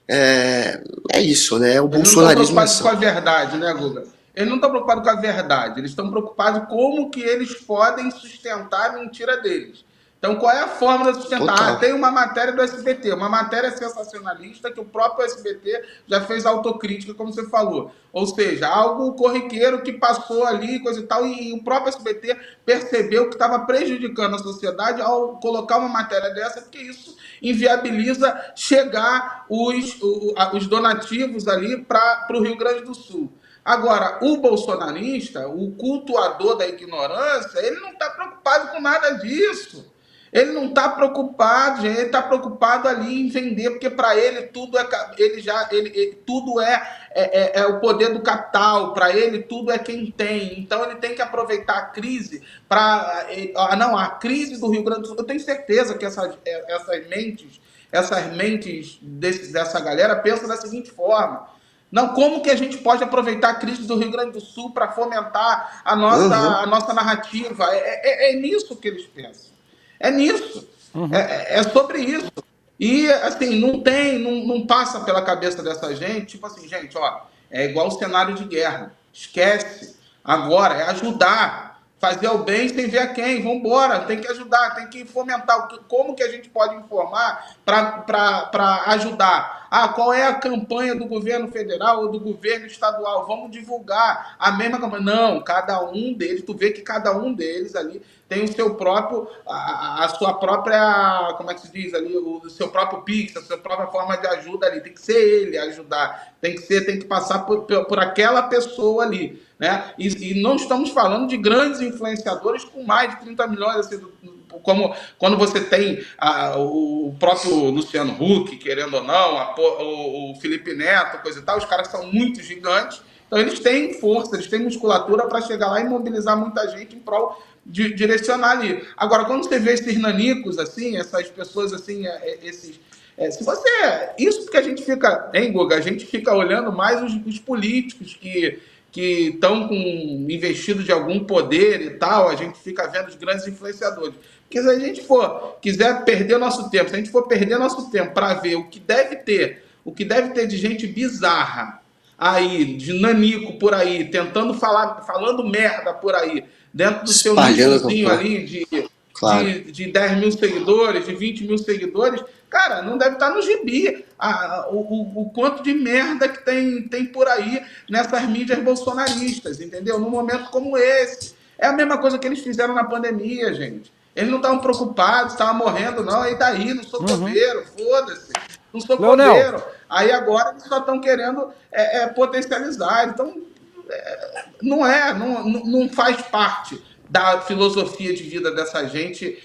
É isso, né? É o bolsonarismo. Eles não estão preocupados com a verdade, né, Guga? Eles não estão preocupados com a verdade, eles estão preocupados como que eles podem sustentar a mentira deles. Então, qual é a forma de sustentar? Tem uma matéria do SBT, uma matéria sensacionalista que o próprio SBT já fez autocrítica, como você falou. Ou seja, algo corriqueiro que passou ali, coisa e tal, e o próprio SBT percebeu que estava prejudicando a sociedade ao colocar uma matéria dessa, porque isso inviabiliza chegar os donativos ali para o Rio Grande do Sul. Agora, o bolsonarista, o cultuador da ignorância, ele não está preocupado com nada disso. Ele não está preocupado, gente. Ele está preocupado ali em vender, porque para ele tudo tudo é o poder do capital. Para ele tudo é quem tem. Então ele tem que aproveitar a crise para a crise do Rio Grande do Sul. Eu tenho certeza que essas mentes dessa galera pensam da seguinte forma: não, como que a gente pode aproveitar a crise do Rio Grande do Sul para fomentar a nossa narrativa? É nisso que eles pensam. É nisso. É sobre isso. E, assim, não passa pela cabeça dessa gente, tipo assim, gente, ó, é igual o cenário de guerra. Esquece. Agora é ajudar. Fazer o bem sem ver a quem. Vambora, tem que ajudar, tem que fomentar. Como que a gente pode informar para ajudar? Qual é a campanha do governo federal ou do governo estadual? Vamos divulgar a mesma campanha. Não, cada um deles, tu vê que cada um deles ali tem o seu próprio, a sua própria, como é que se diz ali, o seu próprio Pix, a sua própria forma de ajuda ali. Tem que ser ele ajudar, tem que passar por aquela pessoa ali, né? E não estamos falando de grandes influenciadores com mais de 30 milhões, assim, como quando você tem o próprio Luciano Huck, querendo ou não, o Felipe Neto, coisa e tal, os caras são muito gigantes, então eles têm força, eles têm musculatura para chegar lá e mobilizar muita gente em prol de direcionar ali. Agora, quando você vê esses nanicos, assim, essas pessoas, assim, se você... Isso porque a gente fica, hein, Guga? A gente fica olhando mais os políticos que estão investidos de algum poder e tal, a gente fica vendo os grandes influenciadores. Porque se a gente quiser perder nosso tempo, se a gente for perder nosso tempo para ver o que deve ter de gente bizarra aí, de nanico por aí, falando merda por aí, dentro do seu nichozinho ali de 10 mil seguidores, de 20 mil seguidores, cara, não deve estar no gibi o quanto de merda que tem por aí nessas mídias bolsonaristas, entendeu? Num momento como esse. É a mesma coisa que eles fizeram na pandemia, gente. Eles não estavam preocupados, estavam morrendo, não. E daí, não sou coveiro, foda-se. Não sou coveiro. Aí agora eles só estão querendo potencializar. Então, não faz parte da filosofia de vida dessa gente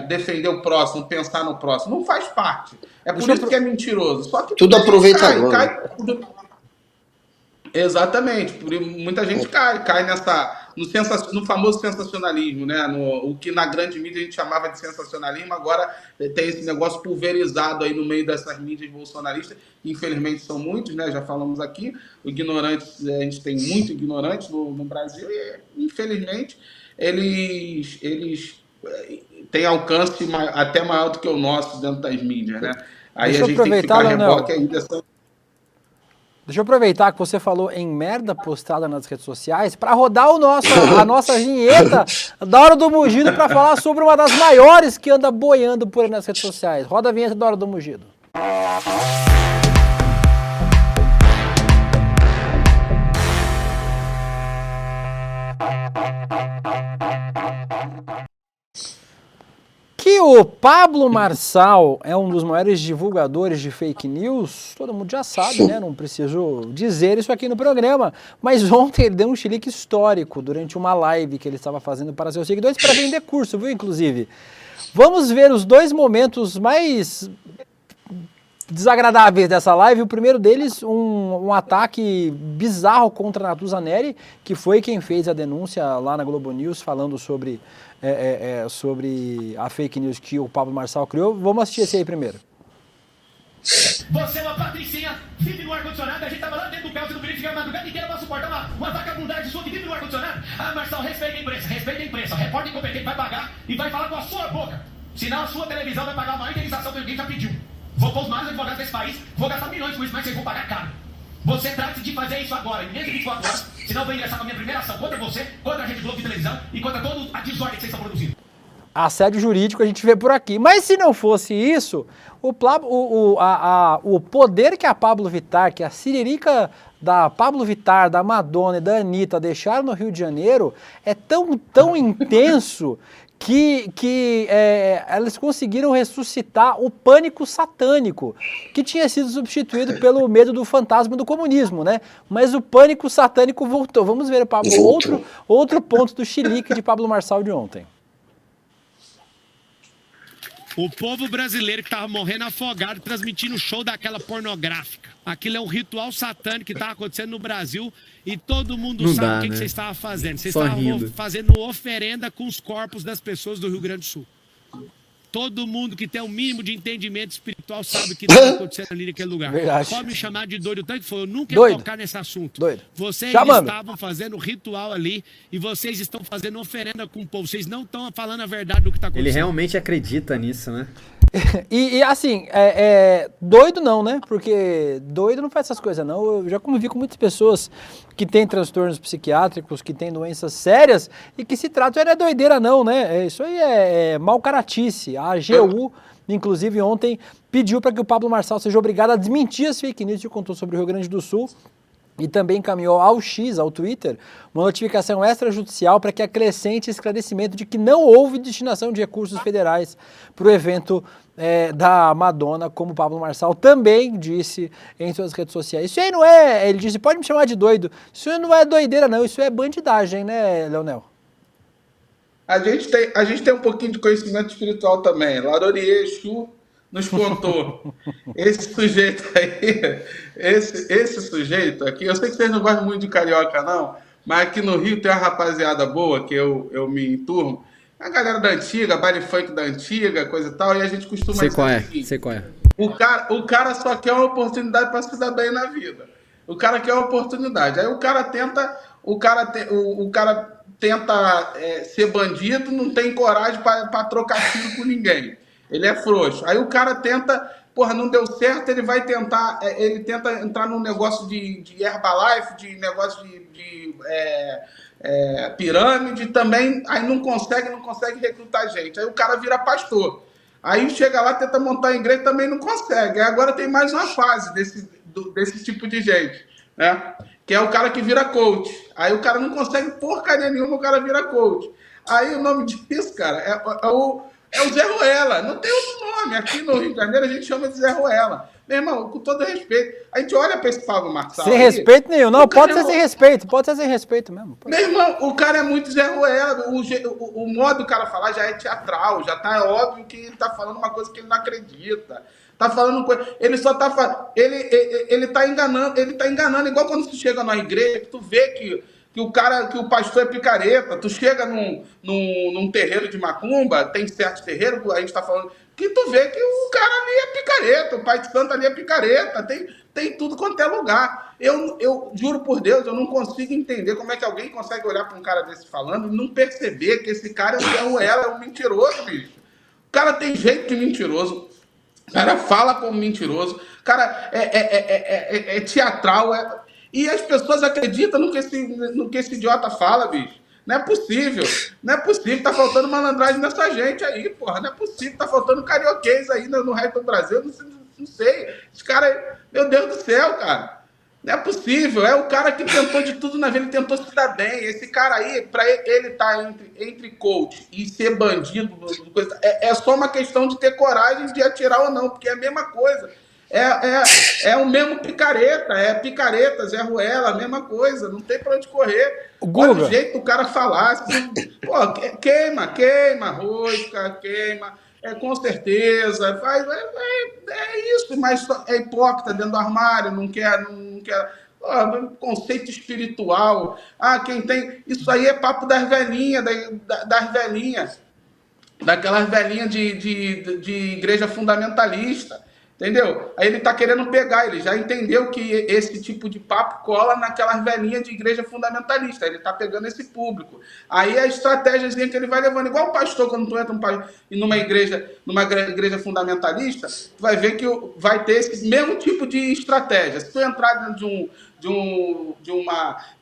defender o próximo, pensar no próximo. Não faz parte. É por isso que é mentiroso. Só que tudo aproveitador. Exatamente. Muita gente cai no famoso sensacionalismo, né? O que na grande mídia a gente chamava de sensacionalismo, agora tem esse negócio pulverizado aí no meio dessas mídias bolsonaristas, que infelizmente são muitos, né? Já falamos aqui, ignorantes, a gente tem muito ignorantes no Brasil e, infelizmente, eles têm alcance até maior do que o nosso dentro das mídias, né? Aí a gente tem que ficar reboque aí dessa... Deixa eu aproveitar que você falou em merda postada nas redes sociais para rodar a nossa vinheta da Hora do Mugido para falar sobre uma das maiores que anda boiando por aí nas redes sociais. Roda a vinheta da Hora do Mugido. Que o Pablo Marçal é um dos maiores divulgadores de fake news, todo mundo já sabe, né? Não preciso dizer isso aqui no programa. Mas ontem ele deu um chilique histórico durante uma live que ele estava fazendo para seus seguidores para vender curso, viu, inclusive. Vamos ver os dois momentos mais desagradáveis dessa live. O primeiro deles, um ataque bizarro contra a Natuza Neri, que foi quem fez a denúncia lá na Globo News falando sobre a fake news que o Pablo Marçal criou. Vamos assistir esse aí primeiro. Você é uma patricinha, vive no ar-condicionado, a gente tava lá dentro do carro, você não queria ficar a madrugada inteira pra suportar uma vagabundagem sua que vive no ar-condicionado. Marçal, respeita a imprensa, repórter incompetente vai pagar e vai falar com a sua boca. Senão a sua televisão vai pagar a maior indenização que alguém já pediu. Vou pôr os maiores advogados desse país, vou gastar milhões com isso, mas vocês vão pagar caro. Você trata de fazer isso agora, em menos de 24 horas, senão eu vou ingressar com a minha primeira ação contra você, contra a Rede Globo de televisão e contra toda a desordem que vocês estão produzindo. Assédio jurídico a gente vê por aqui. Mas se não fosse isso, o poder que a Pablo Vittar, que a siririca da Pablo Vittar, da Madonna e da Anitta deixaram no Rio de Janeiro é tão intenso que elas conseguiram ressuscitar o pânico satânico, que tinha sido substituído pelo medo do fantasma do comunismo, né? Mas o pânico satânico voltou. Vamos ver, Pablo, outro ponto do chilique de Pablo Marçal de ontem. O povo brasileiro que tava morrendo afogado, transmitindo o show daquela pornográfica. Aquilo é um ritual satânico que tava acontecendo no Brasil e todo mundo Não sabe dá, o que né? vocês estavam fazendo. Vocês Só estavam rindo. fazendo oferenda com os corpos das pessoas do Rio Grande do Sul. Todo mundo que tem um mínimo de entendimento espiritual sabe o que está acontecendo ali naquele lugar. Verdade. Pode me chamar de doido, tanto que foi. Eu nunca ia Doido. tocar nesse assunto. Doido. Vocês Chamando. estavam fazendo ritual ali e vocês estão fazendo oferenda com o povo. Vocês não estão falando a verdade do que está acontecendo. Ele realmente acredita nisso, né? E assim, doido não, né? Porque doido não faz essas coisas, não. Eu já convivi com muitas pessoas que têm transtornos psiquiátricos, que têm doenças sérias e que se tratam, não é doideira não, né? Isso aí é mau caratice. A AGU, inclusive ontem, pediu para que o Pablo Marçal seja obrigado a desmentir as fake news que contou sobre o Rio Grande do Sul. E também encaminhou ao X, ao Twitter, uma notificação extrajudicial para que acrescente esclarecimento de que não houve destinação de recursos federais para o evento da Madonna, como o Pablo Marçal também disse em suas redes sociais. Isso aí não é, ele disse, pode me chamar de doido, isso não é doideira não, isso é bandidagem, né, Leonel? A gente tem um pouquinho de conhecimento espiritual também. Larorie Exu nos contou. Esse sujeito aí, esse sujeito aqui, eu sei que vocês não gostam muito de carioca, não, mas aqui no Rio tem uma rapaziada boa que eu me enturmo. A galera da antiga, baile funk da antiga, coisa e tal, e a gente costuma Sei dizer qual o é, seguinte, sei qual é. o cara só quer uma oportunidade para se dar bem na vida. O cara quer uma oportunidade. Aí o cara tenta ser bandido, não tem coragem para trocar tiro com ninguém. Ele é frouxo. Aí o cara tenta, porra, não deu certo, ele tenta entrar num negócio de Herbalife, de negócio de pirâmide também, aí não consegue recrutar gente. Aí o cara vira pastor. Aí chega lá, tenta montar a igreja, também não consegue. Aí agora tem mais uma fase desse tipo de gente, né? Que é o cara que vira coach. Aí o cara não consegue porcaria nenhuma, o cara vira coach. Aí o nome disso, cara, é o Zé Ruela. Não tem outro nome. Aqui no Rio de Janeiro a gente chama de Zé Ruela. Meu irmão, com todo respeito, a gente olha pra esse Pablo Marçal. Sem respeito nenhum, não, pode ser sem respeito, pode ser sem respeito mesmo. Meu irmão, o cara é muito Zé Ruela. O modo do cara falar já é teatral, já tá óbvio que ele tá falando uma coisa que ele não acredita. Tá falando coisa. Ele só tá falando. Ele tá enganando, igual quando tu chega na igreja, que tu vê que o pastor é picareta. Tu chega num terreiro de macumba, tem certos terreiros, a gente tá falando, que tu vê que o cara ali é picareta, o pai de santo ali é picareta, tem tudo quanto é lugar. Eu juro por Deus, eu não consigo entender como é que alguém consegue olhar para um cara desse falando e não perceber que esse cara é um mentiroso, bicho. O cara tem jeito de mentiroso, o cara fala como mentiroso, o cara é teatral, e as pessoas acreditam no que esse idiota fala, bicho. Não é possível, tá faltando malandragem nessa gente aí, porra, não é possível, tá faltando carioquês aí no resto do Brasil, não sei, esse cara, meu Deus do céu, cara, não é possível, é o cara que tentou de tudo na vida, ele tentou se dar bem, esse cara aí, pra ele estar entre coach e ser bandido, é só uma questão de ter coragem de atirar ou não, porque é a mesma coisa. É o mesmo picareta, Zé Ruela, a mesma coisa, não tem pra onde correr. Olha o jeito do cara falar, assim, pô, queima, rosca, queima, com certeza, é isso, mas é hipócrita dentro do armário, não quer conceito espiritual, quem tem, isso aí é papo das velhinhas, daquelas velhinhas de igreja fundamentalista. Entendeu? Aí ele tá querendo pegar, ele já entendeu que esse tipo de papo cola naquelas velhinhas de igreja fundamentalista, ele tá pegando esse público. Aí a estratégiazinha que ele vai levando, igual o pastor, quando tu entra numa igreja fundamentalista, tu vai ver que vai ter esse mesmo tipo de estratégia. Se tu entrar dentro de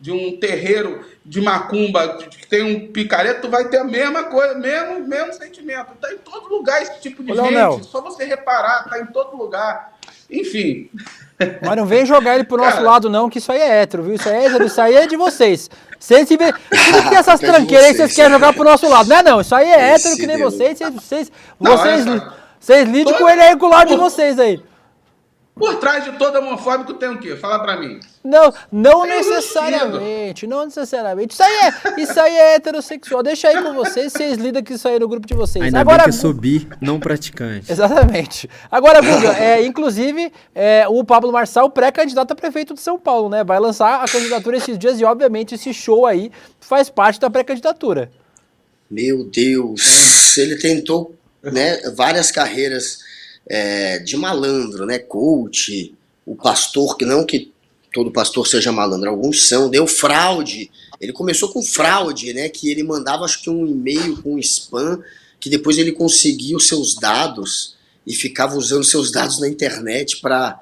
um terreiro de macumba que tem um picareta, tu vai ter a mesma coisa, mesmo sentimento. Tá em todo lugar esse tipo de gente. Leonel, só você reparar, tá em todo lugar. Enfim. Mas não vem jogar ele pro nosso lado não, que isso aí é hétero, viu? Isso aí é de vocês. Vocês se vê, tudo que essas tranqueiras aí vocês querem jogar pro nosso lado. Não, isso aí é hétero que nem vocês. Vocês lidem com ele aí com o lado de vocês aí. Por trás de todo homofóbico tem o quê? Fala pra mim. Não Tem necessariamente, não necessariamente. Isso aí é heterossexual. Deixa aí com vocês lidam com isso aí no grupo de vocês. Ainda Agora, bem que eu sou bi, não praticante. Exatamente. Agora, Guga, inclusive, o Pablo Marçal, pré-candidato a prefeito de São Paulo, né? Vai lançar a candidatura esses dias e, obviamente, esse show aí faz parte da pré-candidatura. Meu Deus, ele tentou, né, várias carreiras de malandro, né? Coach, o pastor, que não que todo pastor seja malandro, alguns são, deu fraude. Ele começou com fraude, né? Que ele mandava, acho que um e-mail com spam, que depois ele conseguia os seus dados e ficava usando seus dados na internet para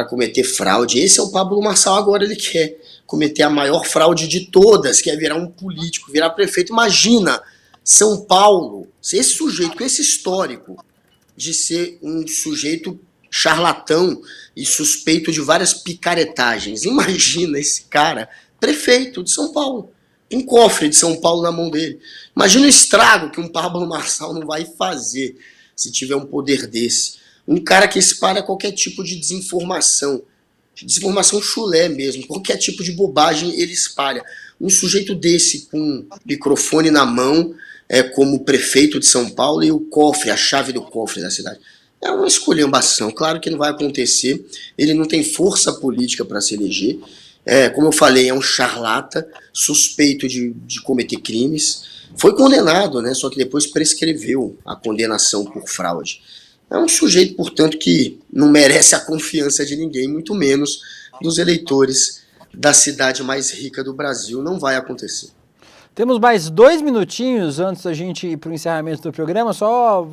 cometer fraude. Esse é o Pablo Marçal agora, ele quer cometer a maior fraude de todas, que é virar um político, virar prefeito. Imagina, São Paulo, esse sujeito com esse histórico de ser um sujeito charlatão e suspeito de várias picaretagens. Imagina esse cara, prefeito de São Paulo, um cofre de São Paulo na mão dele. Imagina o estrago que um Pablo Marçal não vai fazer se tiver um poder desse. Um cara que espalha qualquer tipo de desinformação chulé mesmo, qualquer tipo de bobagem ele espalha. Um sujeito desse com microfone na mão, como prefeito de São Paulo, e o cofre, a chave do cofre da cidade. É uma esculhambação, claro que não vai acontecer, ele não tem força política para se eleger, como eu falei, é um charlata, suspeito de cometer crimes, foi condenado, né, só que depois prescreveu a condenação por fraude. É um sujeito, portanto, que não merece a confiança de ninguém, muito menos dos eleitores da cidade mais rica do Brasil. Não vai acontecer. Temos mais 2 minutinhos antes da gente ir para o encerramento do programa, só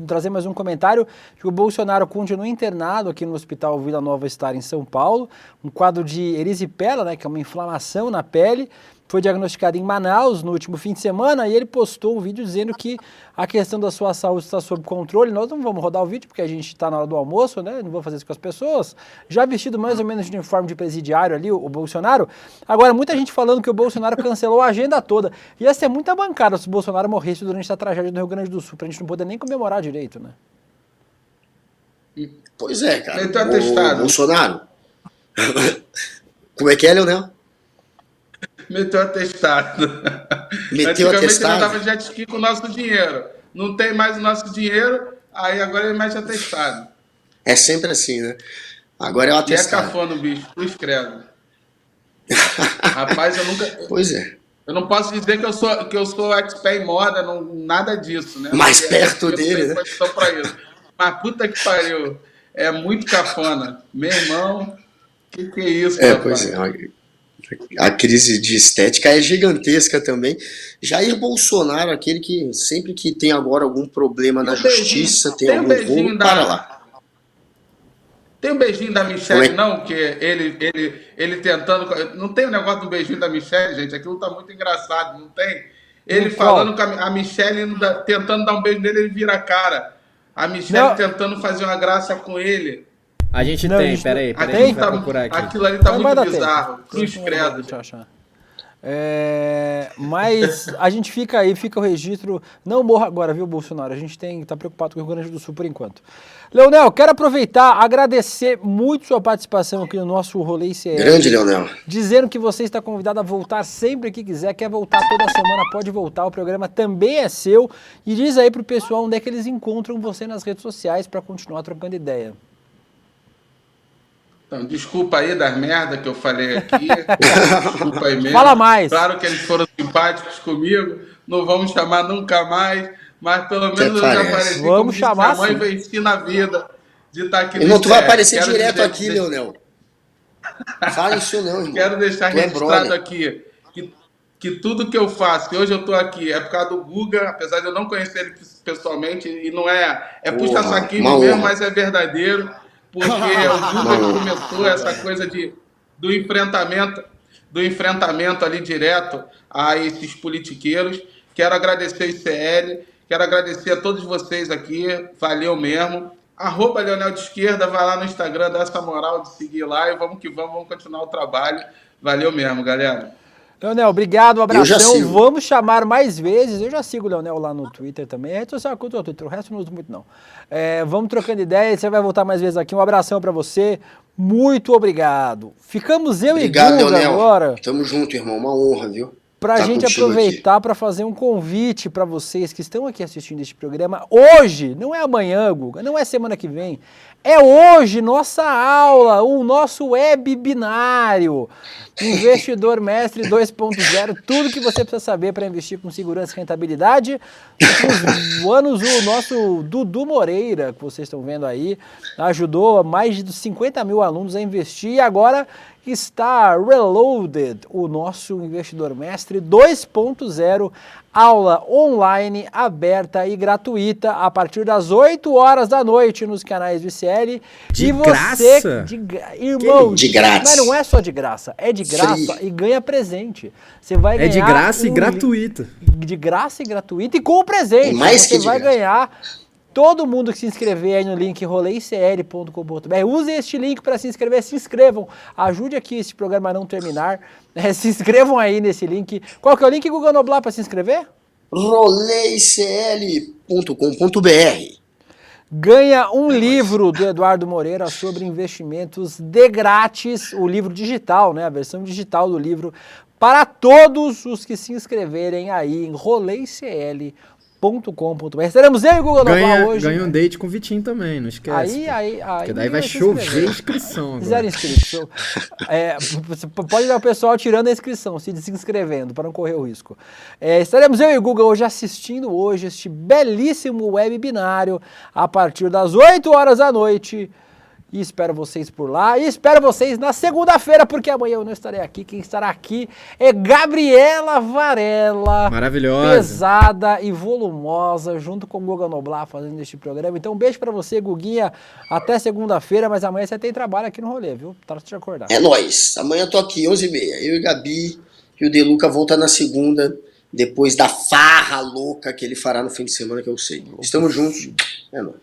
trazer mais um comentário, que o Bolsonaro continua internado aqui no Hospital Vila Nova Star em São Paulo, um quadro de erisipela, né, que é uma inflamação na pele, foi diagnosticado em Manaus no último fim de semana e ele postou um vídeo dizendo que a questão da sua saúde está sob controle. Nós não vamos rodar o vídeo porque a gente está na hora do almoço, né? Não vou fazer isso com as pessoas. Já vestido mais ou menos de uniforme de presidiário ali, o Bolsonaro. Agora, muita gente falando que o Bolsonaro cancelou a agenda toda. Ia ser muita bancada se o Bolsonaro morresse durante a tragédia do Rio Grande do Sul, pra gente não poder nem comemorar direito, né? Pois é, cara. Ele tá atestado. Bolsonaro. Como é que é, Leonel? Meteu atestado. Meteu Antigamente atestado? ele dava jet ski com o nosso dinheiro. Não tem mais o nosso dinheiro, aí agora ele mete atestado. É sempre assim, né? Agora é o E é atestado. cafona o bicho, cruz credo. Rapaz, eu nunca... Pois é. Eu não posso dizer que eu sou expert em moda, não, nada disso, né? Mais Porque perto eu dele, tenho né? condição pra isso. Mas puta que pariu. É muito cafona. Meu irmão, que é isso, rapaz? Pois é. A crise de estética é gigantesca também. Jair Bolsonaro, aquele que sempre que tem agora algum problema na justiça, tem algum rolo, para lá. Tem um beijinho da Michelle, não? Que ele tentando... Não tem o negócio do beijinho da Michelle, gente? Aquilo tá muito engraçado, não tem? Ele falando com a Michelle, tentando dar um beijo nele, ele vira a cara. A Michelle tentando fazer uma graça com ele. A gente tem, peraí, Aquilo vai tá, procurar aqui. aquilo ali tá Não vai muito dar bizarro. tempo. Cruz credo. Deixa eu achar. Mas a gente fica aí, fica o registro. Não morra agora, viu, Bolsonaro? A gente tá preocupado com o Rio Grande do Sul por enquanto. Leonel, quero aproveitar, agradecer muito sua participação aqui no nosso Rolê ICL. Grande, Leonel. Dizendo que você está convidado a voltar sempre que quiser. Quer voltar toda semana, pode voltar. O programa também é seu. E diz aí pro pessoal onde é que eles encontram você nas redes sociais para continuar trocando ideia. Então, desculpa aí das merdas que eu falei aqui. Desculpa aí mesmo. Fala mais. Claro que eles foram simpáticos comigo. Não vamos chamar nunca mais. Mas pelo menos eu já apareci vamos chamar, minha mãe venci na vida de estar aqui no Irmão, tu vai ICL. aparecer Quero direto dizer- aqui, Leonel. Fala isso não, irmão. Quero deixar Tu é registrado brother. aqui que tudo que eu faço, que hoje eu tô aqui, é por causa do Guga, apesar de eu não conhecer ele pessoalmente, e não é puxa-saquismo uma mesmo, honra. mas é verdadeiro, porque é o Guga que começou essa coisa do enfrentamento ali direto a esses politiqueiros. Quero agradecer o ICL, quero agradecer a todos vocês aqui, valeu mesmo. @Leonel de Esquerda, vai lá no Instagram, dá essa moral de seguir lá e vamos que vamos continuar o trabalho. Valeu mesmo, galera. Leonel, obrigado, um Eu já abração. sigo. Vamos chamar mais vezes. Eu já sigo o Leonel lá no Twitter também. É rede social que eu tô no Twitter, o resto eu não uso muito, não. Vamos trocando ideias, você vai voltar mais vezes aqui. Um abração pra você. Muito obrigado. Ficamos eu Obrigado, e Guga Leonel. agora. Tamo junto, irmão. Uma honra, viu? Pra Tá gente contigo aproveitar para fazer um convite para vocês que estão aqui assistindo este programa hoje, não é amanhã, Guga, não é semana que vem, é hoje nossa aula, o nosso web binário, Investidor Mestre 2.0, tudo que você precisa saber para investir com segurança e rentabilidade. Nos anos, o nosso Dudu Moreira, que vocês estão vendo aí, ajudou mais de 50 mil alunos a investir e agora está reloaded o nosso Investidor Mestre 2.0, aula online, aberta e gratuita a partir das 8 horas da noite nos canais do ICL. De você, graça? irmão, De grátis. Mas não é só de graça, é de graça Free. e ganha presente. Você vai ganhar É de graça e um gratuito. de graça e gratuito e com presente. E mais Você que de vai graça. ganhar. Todo mundo que se inscrever aí no link roleicl.com.br, use este link para se inscrever, se inscrevam, ajude aqui esse programa a não terminar, se inscrevam aí nesse link. Qual que é o link, Guga Noblar, para se inscrever? roleicl.com.br. Ganha um livro do Eduardo Moreira sobre investimentos de grátis, o livro digital, né, a versão digital do livro, para todos os que se inscreverem aí em roleicl.com.br. Estaremos eu e o Guga Noblar hoje. Ganha um date com o Vitinho também, não esquece. Aí Porque daí vai se chover inscrever. inscrição agora. Zero inscritos. Você pode ver o pessoal tirando a inscrição, se desinscrevendo, para não correr o risco. Estaremos eu e o Guga hoje assistindo hoje este belíssimo web binário a partir das 8 horas da noite. E espero vocês por lá. E espero vocês na segunda-feira, porque amanhã eu não estarei aqui. Quem estará aqui é Gabriela Varela. Maravilhosa. Pesada e volumosa, junto com o Guga Noblar fazendo este programa. Então um beijo pra você, Guguinha. Até segunda-feira, mas amanhã você tem trabalho aqui no rolê, viu? Trata de acordar. É nóis. Amanhã eu tô aqui, 11h30. Eu e Gabi e o Deluca volta na segunda, depois da farra louca que ele fará no fim de semana, que eu sei. Estamos juntos. É nóis.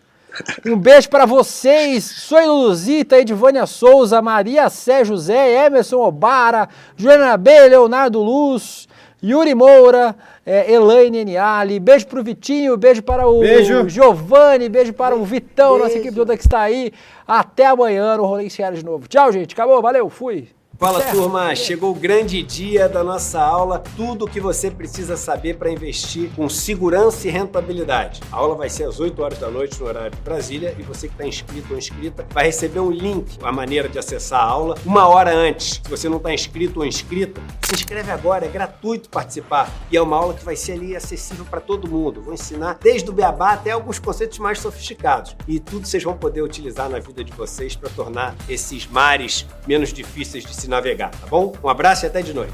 Um beijo para vocês, Soy Luzita, Edivânia Souza, Maria Sé José, Emerson Obara, Joana B, Leonardo Luz, Yuri Moura, Elaine Eniali, beijo pro Vitinho, beijo para o Giovanni, beijo para o Vitão, nossa equipe toda que está aí. Até amanhã no Rolê ICL de novo. Tchau, gente, acabou, valeu, fui. Fala, turma, chegou o grande dia da nossa aula, tudo o que você precisa saber para investir com segurança e rentabilidade. A aula vai ser às 8 horas da noite no horário de Brasília e você que está inscrito ou inscrita vai receber um link, a maneira de acessar a aula, 1 hora antes. Se você não está inscrito ou inscrita, se inscreve agora, é gratuito participar e é uma aula que vai ser ali acessível para todo mundo. Vou ensinar desde o beabá até alguns conceitos mais sofisticados e tudo vocês vão poder utilizar na vida de vocês para tornar esses mares menos difíceis de se navegar, tá bom? Um abraço e até de noite.